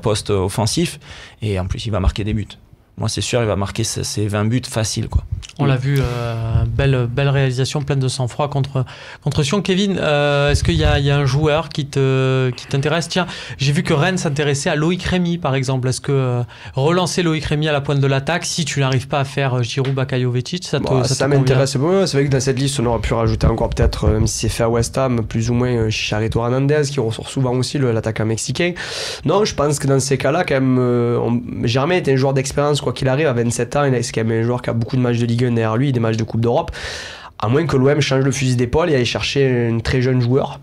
postes offensifs, et en plus il va marquer des buts. Moi c'est sûr, il va marquer ses 20 buts faciles, quoi. On l'a vu, belle réalisation, pleine de sang-froid contre Sion. Kevin, est-ce qu'il y a un joueur qui t'intéresse? Tiens, j'ai vu que Rennes s'intéressait à Loïc Rémy, par exemple. Est-ce que relancer Loïc Rémy à la pointe de l'attaque, si tu n'arrives pas à faire Giroud, Baka, Jovetic, ça m'intéresse. Bon, c'est vrai que dans cette liste, on aurait pu rajouter encore peut-être, même si c'est fait à West Ham, plus ou moins Chicharito Hernandez, qui ressort souvent aussi, l'attaquant mexicain. Non, je pense que dans ces cas-là, quand même, Germain est un joueur d'expérience, quoi qu'il arrive, à 27 ans, c'est quand même un joueur qui a beaucoup de matchs de Ligue 1 derrière lui, des matchs de Coupe d'Europe, à moins que l'OM change le fusil d'épaule et aille chercher un très jeune joueur,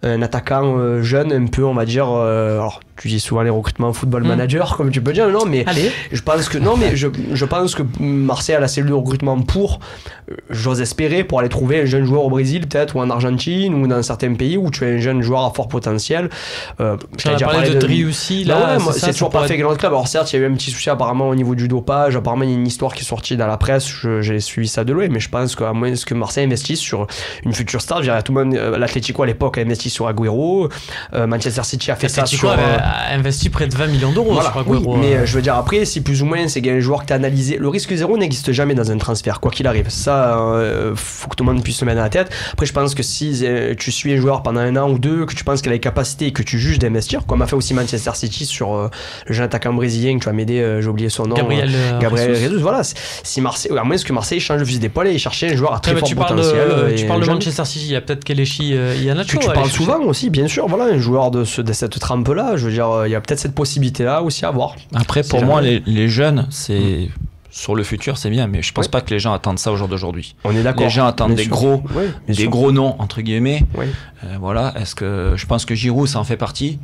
un attaquant jeune, un peu, on va dire, alors tu dis souvent les recrutements football manager, comme tu peux dire, non, mais je pense que Marseille a la cellule de recrutement j'ose espérer, pour aller trouver un jeune joueur au Brésil, peut-être, ou en Argentine, ou dans certains pays où tu as un jeune joueur à fort potentiel. Tu as parlé de Driussi, là, c'est toujours pas fait avec notre club. Alors certes, il y a eu un petit souci apparemment au niveau du dopage, apparemment il y a une histoire qui est sortie dans la presse, j'ai suivi ça de loin, mais je pense qu'à moins que Marseille investisse sur une future star, tout le monde, l'Atlético à l'époque a investi sur Agüero, Manchester City a fait ça sur... a investi près de 20 millions d'euros voilà, sur Agüero. Oui, mais je veux dire, après, c'est plus ou moins, c'est un joueur que tu as analysé. Le risque zéro n'existe jamais dans un transfert, quoi qu'il arrive. Ça, faut que tout le monde puisse se mettre dans la tête. Après, je pense que si tu suis un joueur pendant 1 an ou 2, que tu penses qu'il a les capacités et que tu juges d'investir, comme a fait aussi Manchester City sur le jeune attaquant brésilien que tu vas m'aider, j'ai oublié son nom. Gabriel Jesus. Voilà. Si Marseille, à moins que Marseille change le fusil d'épaule et chercher un joueur à très fort potentiel. Tu parles de Manchester City, il y a peut-être Kelechi Iheanacho. Tu parles souvent aussi, bien sûr. Voilà, un joueur de cette trempe-là, je veux dire, il y a peut-être cette possibilité-là aussi à voir. Après, pour moi, les jeunes, c'est sur le futur, c'est bien, mais je pense pas que les gens attendent ça au jour d'aujourd'hui. On est d'accord. Les gens attendent des gros noms entre guillemets. Oui. Voilà. Je pense que Giroud, ça en fait partie.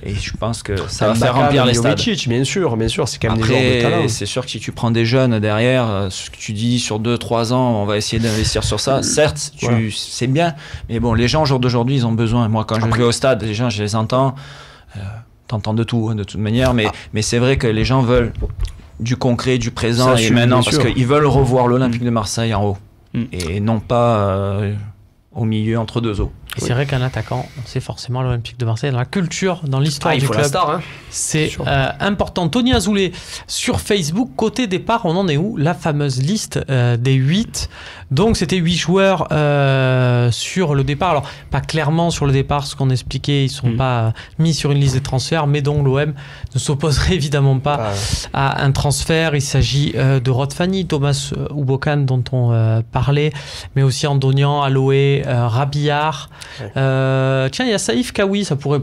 Et je pense que ça va faire remplir les stades. Bien sûr, c'est quand même des joueurs de talent. C'est sûr que si tu prends des jeunes derrière, ce que tu dis sur 2-3 ans, on va essayer d'investir sur ça. Certes, c'est bien, mais bon, les gens au jour d'aujourd'hui, ils ont besoin. Moi, quand je vais au stade, les gens, je les entends. T'entends de tout, de toute manière, mais c'est vrai que les gens veulent du concret, du présent, et maintenant, parce qu'ils veulent revoir l'Olympique de Marseille en haut, et non pas au milieu entre deux eaux. Et c'est vrai qu'un attaquant, c'est forcément l'Olympique de Marseille, dans la culture, dans l'histoire du club. La star, hein. C'est important. Tony Azoulay, sur Facebook, côté départ, on en est où? La fameuse liste des 8. Donc c'était 8 joueurs sur le départ. Alors pas clairement sur le départ, ce qu'on expliquait, ils ne sont pas mis sur une liste des transferts, mais donc l'OM ne s'opposerait évidemment pas à un transfert. Il s'agit de Rod Fanny, Thomas Oubokan dont on parlait, mais aussi Andonian, Aloé, Rabillard. Tiens, il y a Saïf Kawi, ça pourrait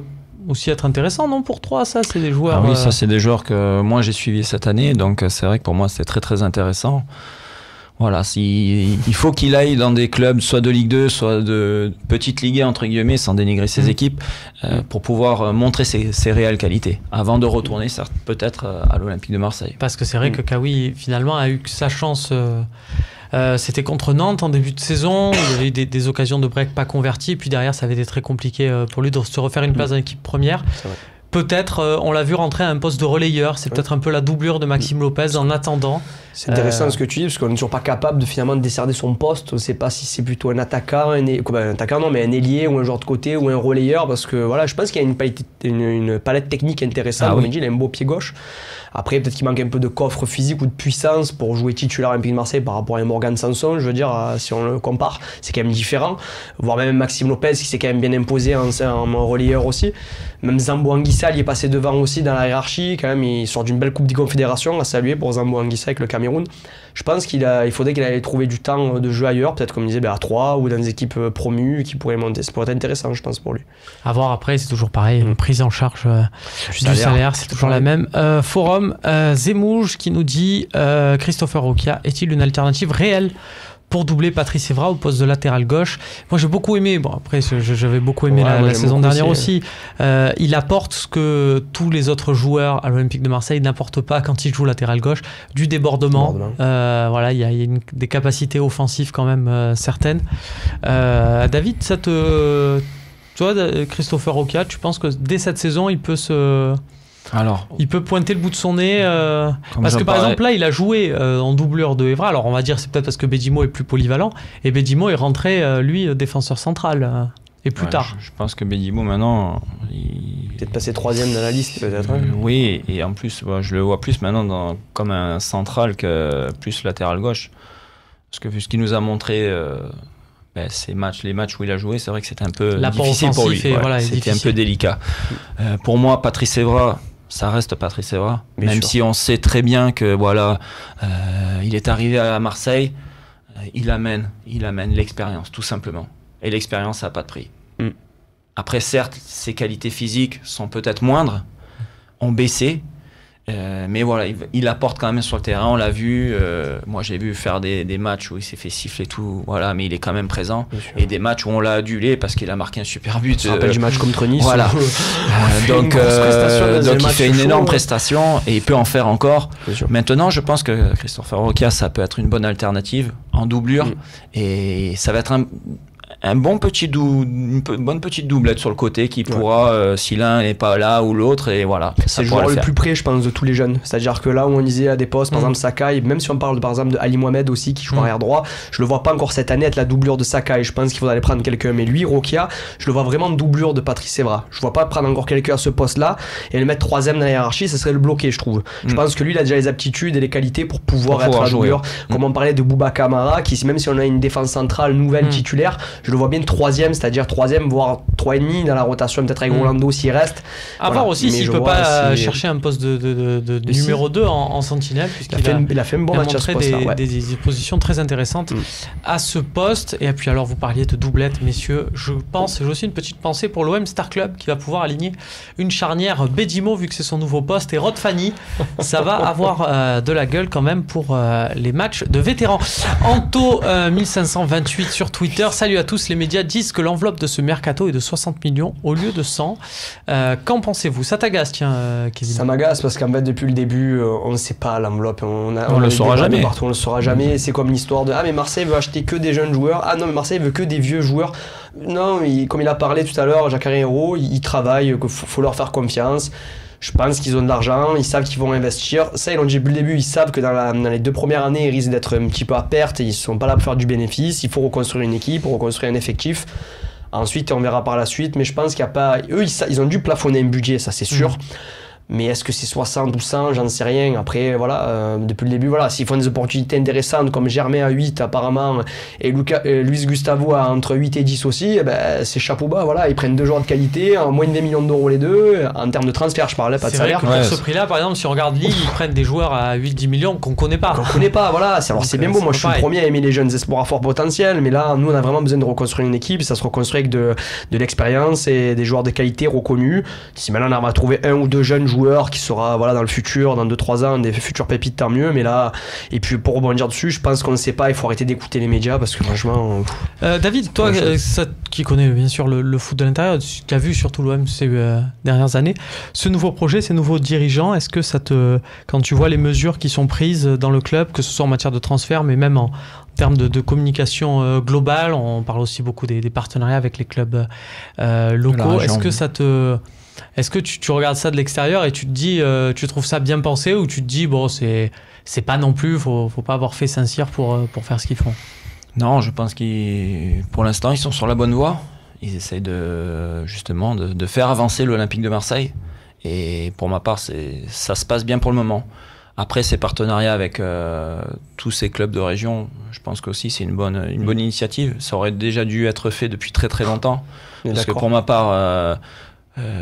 aussi être intéressant, non, pour 3, ça, c'est des joueurs... Ah oui, ça, c'est des joueurs que moi, j'ai suivis cette année, donc c'est vrai que pour moi, c'est très, très intéressant. Voilà, il faut qu'il aille dans des clubs, soit de Ligue 2, soit de petite Ligue 1, entre guillemets, sans dénigrer ses équipes, pour pouvoir montrer ses réelles qualités, avant de retourner, peut-être, à l'Olympique de Marseille. Parce que c'est vrai que Kawi, finalement, a eu que sa chance... c'était contre Nantes en début de saison, il y avait eu des occasions de break pas converties, puis derrière ça avait été très compliqué pour lui de se refaire une place dans l'équipe première. Peut-être, on l'a vu rentrer à un poste de relayeur, c'est peut-être un peu la doublure de Maxime Lopez en attendant. C'est intéressant ce que tu dis, parce qu'on n'est toujours pas capable de finalement décerner son poste. On ne sait pas si c'est plutôt un attaquant, un ailier ou un joueur de côté ou un relayeur, parce que voilà, je pense qu'il y a une palette technique intéressante. Comme on dit, il a un beau pied gauche. Après, peut-être qu'il manque un peu de coffre physique ou de puissance pour jouer titulaire à Olympique de Marseille par rapport à un Morgan Sanson. Je veux dire, si on le compare, c'est quand même différent. Voire même Maxime Lopez qui s'est quand même bien imposé en relayeur aussi. Même Zambo Anguissa, il est passé devant aussi dans la hiérarchie. Quand même, il sort d'une belle Coupe des Confédérations à saluer pour Zambo Anguissa avec le Cameroun. Je pense qu'il faudrait qu'il aille trouver du temps de jeu ailleurs, peut-être comme il disait à 3 ou dans des équipes promues qui pourraient monter. Ça pourrait être intéressant, je pense, pour lui. À voir après, c'est toujours pareil, une prise en charge du salaire, c'est toujours la même. Forum Zemouj qui nous dit Christopher Roquia est-il une alternative réelle pour doubler Patrice Evra au poste de latéral gauche? Moi j'ai beaucoup aimé, bon après j'avais beaucoup aimé la saison dernière aussi. Il apporte ce que tous les autres joueurs à l'Olympique de Marseille n'apportent pas quand il joue latéral gauche, du débordement. Voilà, il y a des capacités offensives quand même certaines. David, toi Christopher Roquia, tu penses que dès cette saison il peut il peut pointer le bout de son nez parce que par exemple là il a joué en doublure de Evra. Alors on va dire c'est peut-être parce que Bedimo est plus polyvalent et Bedimo est rentré lui défenseur central et plus tard. Je pense que Bedimo maintenant peut-être passé 3e dans la liste peut-être. Oui, et en plus je le vois plus maintenant comme un central que plus latéral gauche, parce que vu ce qu'il nous a montré les matchs où il a joué, c'est vrai que c'était un peu difficile pour lui. C'était un peu délicat. Pour moi, Patrice Evra, ça reste Patrice Evra, même si on sait très bien que il est arrivé à Marseille, il amène l'expérience tout simplement, et l'expérience ça n'a pas de prix. Après certes ses qualités physiques sont peut-être moindres, ont baissé, mais voilà, il apporte quand même sur le terrain, on l'a vu, moi j'ai vu faire des matchs où il s'est fait siffler tout, voilà, mais il est quand même présent, et des matchs où on l'a adulé parce qu'il a marqué un super but. Je me rappelle du match contre Nice. Voilà. Donc il fait une énorme prestation et il peut en faire encore. Maintenant, je pense que Christopher Roquia, ça peut être une bonne alternative en doublure, et ça va être une bonne petite doublette sur le côté qui pourra, si l'un n'est pas là ou l'autre, et voilà. C'est le joueur le plus près, je pense, de tous les jeunes. C'est-à-dire que là où on disait à des postes, par exemple Sakai, même si on parle par exemple de Ali Mohamed aussi qui joue arrière droit, je le vois pas encore cette année être la doublure de Sakai. Je pense qu'il faudra aller prendre quelqu'un. Mais lui, Rokia, je le vois vraiment doublure de Patrice Evra. Je vois pas prendre encore quelqu'un à ce poste-là et le mettre troisième dans la hiérarchie, ce serait le bloquer, je trouve. Je pense que lui, il a déjà les aptitudes et les qualités pour pouvoir être la doublure. Comme on parlait de Bouba Kamara, qui même si on a une défense centrale nouvelle titulaire, je le vois bien troisième, c'est-à-dire troisième, voire 3,5 dans la rotation, peut-être avec Rolando s'il reste. À voir aussi s'il peut pas chercher un poste de numéro 2 en sentinelle, puisqu'il a fait un bon match à ce poste-là. Des positions très intéressantes à ce poste. Et puis alors vous parliez de doublette, messieurs, je pense, j'ai aussi une petite pensée pour l'OM Star Club qui va pouvoir aligner une charnière Bedimo vu que c'est son nouveau poste, et Rod Fanny. Ça va avoir de la gueule quand même pour les matchs de vétérans. Anto 1528 sur Twitter, salut à tous, les médias disent que l'enveloppe de ce mercato est de 60 millions au lieu de 100. Qu'en pensez-vous? Ça t'agace, tiens, Kevin? Ça m'agace parce qu'en fait depuis le début on ne sait pas l'enveloppe, on le saura jamais. On le saura jamais. C'est comme l'histoire de mais Marseille veut acheter que des jeunes joueurs, non mais Marseille veut que des vieux joueurs. Non, comme il a parlé tout à l'heure, Jacques Herrero, il travaille, qu'il faut leur faire confiance. Je pense qu'ils ont de l'argent, ils savent qu'ils vont investir. Ça, ils l'ont dit depuis le début, ils savent que dans les 2 premières années, ils risquent d'être un petit peu à perte et ils ne sont pas là pour faire du bénéfice. Il faut reconstruire une équipe, reconstruire un effectif. Ensuite, on verra par la suite, mais je pense qu'il n'y a pas... Eux, ils ont dû plafonner un budget, ça c'est sûr. Mais est-ce que c'est 60 ou 100, j'en sais rien. Après, voilà, depuis le début, voilà, s'ils font des opportunités intéressantes comme Germain à 8 apparemment et Luis Gustavo à entre 8 et 10 aussi, c'est chapeau bas, voilà, ils prennent 2 joueurs de qualité, en moins de 20 millions d'euros les deux, en termes de transfert, je parlais pas de salaire. C'est vrai que pour ce prix-là, par exemple, si on regarde Lille, ils prennent des joueurs à 8-10 millions qu'on connaît pas. Voilà, c'est bien beau, moi je suis le premier à aimer les jeunes espoirs à fort potentiel, mais là, nous on a vraiment besoin de reconstruire une équipe, ça se reconstruit avec de l'expérience et des joueurs de qualité reconnus. Si maintenant on va trouver 1 ou 2 jeunes joueurs qui sera dans le futur, dans 2-3 ans, des futurs pépites, tant mieux. Mais là, et puis pour rebondir dessus, je pense qu'on ne sait pas, il faut arrêter d'écouter les médias parce que franchement. David, toi qui connais bien sûr le foot de l'intérieur, qui as vu surtout l'OM ces dernières années, ce nouveau projet, ces nouveaux dirigeants, est-ce que ça quand tu vois les mesures qui sont prises dans le club, que ce soit en matière de transfert, mais même en termes de communication globale, on parle aussi beaucoup des partenariats avec les clubs locaux, est-ce que tu regardes ça de l'extérieur et tu te dis, tu trouves ça bien pensé, ou tu te dis, bon, c'est pas non plus, faut pas avoir fait Saint-Cyr pour faire ce qu'ils font? Non, je pense pour l'instant, ils sont sur la bonne voie. Ils essayent justement de faire avancer l'Olympique de Marseille. Et pour ma part, ça se passe bien pour le moment. Après, ces partenariats avec tous ces clubs de région, je pense qu'aussi c'est une bonne initiative. Ça aurait déjà dû être fait depuis très très longtemps. Parce que pour ma part...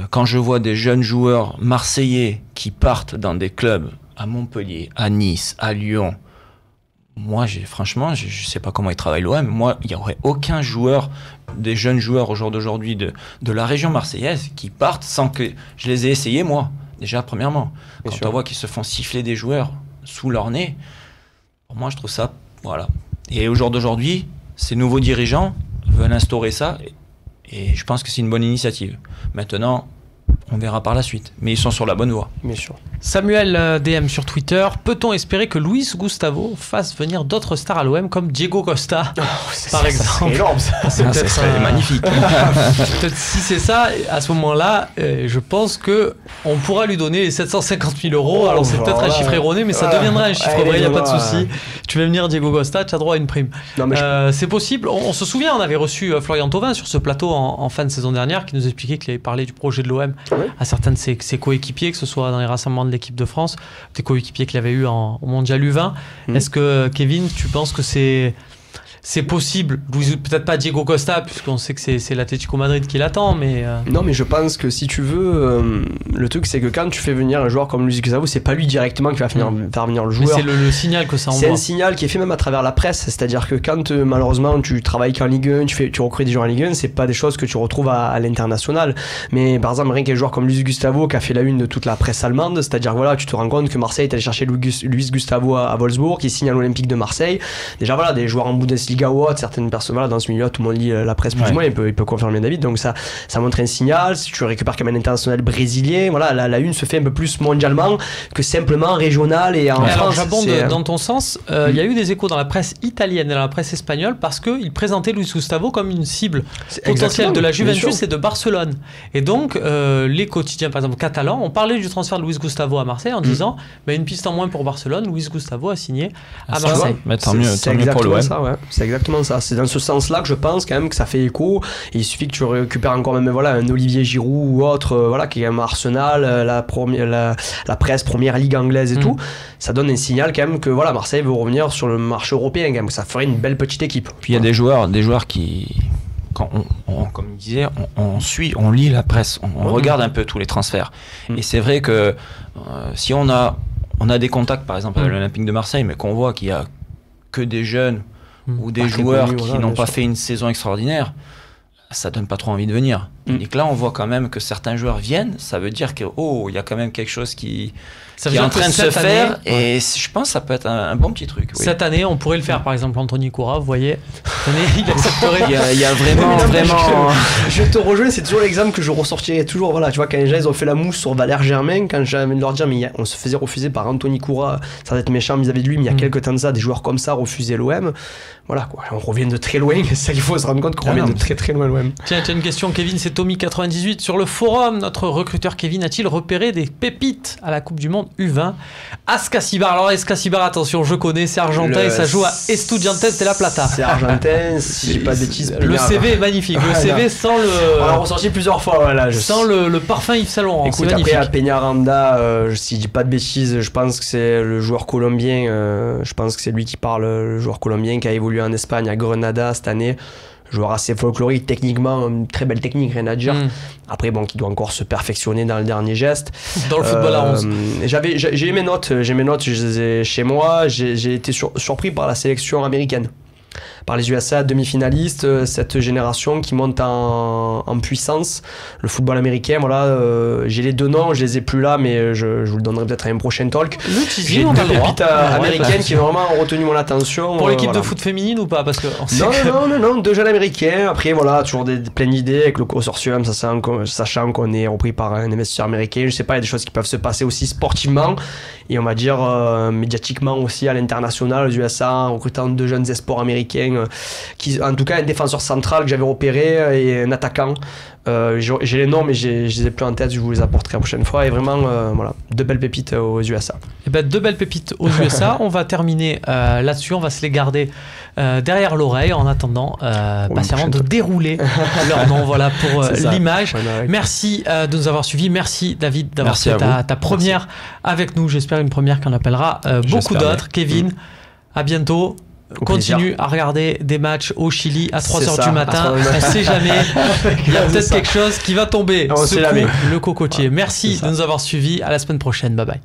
quand je vois des jeunes joueurs marseillais qui partent dans des clubs à Montpellier, à Nice, à Lyon, moi, franchement, je sais pas comment ils travaillent l'OM. Moi, il n'y aurait aucun joueur, des jeunes joueurs au jour d'aujourd'hui de la région marseillaise qui partent sans que je les ai essayés, moi. Déjà, premièrement. Quand on voit qu'ils se font siffler des joueurs sous leur nez, pour moi, je trouve ça... Voilà. Et au jour d'aujourd'hui, ces nouveaux dirigeants veulent instaurer ça. Et je pense que c'est une bonne initiative. Maintenant, on verra par la suite. Mais ils sont sur la bonne voie. Bien sûr. Samuel DM sur Twitter. Peut-on espérer que Luis Gustavo fasse venir d'autres stars à l'OM comme Diego Costa, par exemple? C'est énorme, ça. Ça serait magnifique. Peut-être si c'est ça, à ce moment-là, je pense qu'on pourra lui donner les 750 000 euros. Alors c'est peut-être un chiffre erroné, mais ça deviendra un chiffre vrai, il n'y a pas de souci. Tu veux venir Diego Costa, tu as droit à une prime. C'est possible. On se souvient, on avait reçu Florian Thauvin sur ce plateau en fin de saison dernière qui nous expliquait qu'il avait parlé du projet de l'OM à certains de ses coéquipiers, que ce soit dans les rassemblements de l'équipe de France, des coéquipiers qu'il avait eu au Mondial U20. Est-ce que, Kevin, tu penses que c'est possible? Peut-être pas Diego Costa, puisqu'on sait que c'est l'Atlético Madrid qui l'attend, mais... Non, mais je pense que si tu veux, le truc, c'est que quand tu fais venir un joueur comme Luis Gustavo, c'est pas lui directement qui va faire venir le joueur. Mais c'est le signal que ça envoie. C'est un signal qui est fait même à travers la presse, c'est-à-dire que quand malheureusement tu travailles qu'en Ligue 1, tu recrutes des joueurs en Ligue 1, c'est pas des choses que tu retrouves à l'international. Mais par exemple, rien qu'un joueur comme Luis Gustavo qui a fait la une de toute la presse allemande, c'est-à-dire voilà, tu te rends compte que Marseille est allé chercher Luis Gustavo à Wolfsburg, qui signe à l'Olympique de Marseille. Déjà voilà, des joueurs en Bundesliga Bundesliga ou autre, certaines personnes, voilà, dans ce milieu tout le monde lit la presse plus ou moins, il peut confirmer David, donc ça montre un signal. Si tu récupères comme un international brésilien, voilà, la une se fait un peu plus mondialement que simplement régional et en France. Alors j'abonde dans ton sens, il y a eu des échos dans la presse italienne et dans la presse espagnole parce qu'ils présentaient Luis Gustavo comme une cible potentielle de la Juventus et de Barcelone. Et donc les quotidiens, par exemple catalans, ont parlé du transfert de Luis Gustavo à Marseille en disant une piste en moins pour Barcelone, Luis Gustavo a signé à Marseille. Tant mieux pour l'OM. C'est exactement ça. C'est dans ce sens-là que je pense quand même que ça fait écho. Et il suffit que tu récupères encore même un Olivier Giroud ou autre, qui est quand même Arsenal, la presse première ligue anglaise et tout. Ça donne un signal quand même que Marseille veut revenir sur le marché européen quand même, que ça ferait une belle petite équipe. Puis il y a des joueurs qui, quand comme il disait, on lit la presse, on regarde un peu tous les transferts. Et c'est vrai que si on a des contacts par exemple avec l'Olympique de Marseille, mais qu'on voit qu'il y a que des jeunes ou des joueurs qui n'ont pas fait une saison extraordinaire, ça donne pas trop envie de venir. Et que là, on voit quand même que certains joueurs viennent, ça veut dire que il y a quand même quelque chose qui est en train de se faire, et je pense que ça peut être un bon petit truc. Oui. Cette année, on pourrait le faire, par exemple, Anthony Koura, vous voyez, il accepterait. Il y a vraiment... Je te rejoins, c'est toujours l'exemple que je ressortirais toujours. Voilà, tu vois, quand les gens ils ont fait la mousse sur Valère Germain, quand j'avais de leur dire, mais on se faisait refuser par Anthony Koura, ça va être méchant vis-à-vis de lui, mais il y a quelques temps de ça, des joueurs comme ça refusaient l'OM. Voilà, quoi, on revient de très loin, c'est ça qu'il faut se rendre compte qu'on revient de très très loin l'OM. Tiens, une question, Kevin, c'est Tommy98 sur le forum. Notre recruteur Kevin a-t-il repéré des pépites à la Coupe du Monde U20? Ascasibar, alors Ascasibar, attention, je connais, c'est argentin et ça joue à Estudiantes de La Plata. C'est argentin, si je dis pas de bêtises. Le CV est magnifique, le CV sans le... On l'a ressorti plusieurs fois, voilà. Sans le parfum Yves Saint Laurent. Écoute, après à Peñaranda, si je dis pas de bêtises, je pense que c'est le joueur colombien, je pense que c'est lui qui parle, le joueur colombien qui a évolué en Espagne à Grenada cette année. Joueur assez folklorique, techniquement, une très belle technique, rien à dire. Après, qui doit encore se perfectionner dans le dernier geste. Dans le football à 11. J'ai mes notes, je les ai chez moi. J'ai été surpris par la sélection américaine. Par les USA demi-finalistes, cette génération qui monte en puissance, le football américain, j'ai les deux noms, je les ai plus là, mais je vous le donnerai peut-être à un prochain talk. J'ai deux pépites américaines qui ont vraiment retenu mon attention. Pour l'équipe de foot féminine ou pas? Parce que non, deux jeunes américains, après toujours plein d'idées avec le consortium, sachant qu'on est repris par un investisseur américain, je sais pas, il y a des choses qui peuvent se passer aussi sportivement, et on va dire médiatiquement aussi à l'international, aux USA, en recrutant deux jeunes espoirs américains, en tout cas un défenseur central que j'avais repéré et un attaquant. J'ai les noms mais je les ai plus en tête, je vous les apporterai la prochaine fois, et vraiment deux belles pépites aux USA. Deux belles pépites aux USA. On va terminer là-dessus, on va se les garder derrière l'oreille en attendant patiemment de dérouler leur nom, pour l'image. Merci de nous avoir suivis, merci David d'avoir fait ta première avec nous, j'espère une première qu'on appellera beaucoup d'autres. Kevin, à bientôt. Continue à regarder des matchs au Chili à 3h du matin. On ne sait jamais. Il y a peut-être quelque chose qui va tomber. Le cocotier. Merci de nous avoir suivis. À la semaine prochaine. Bye bye.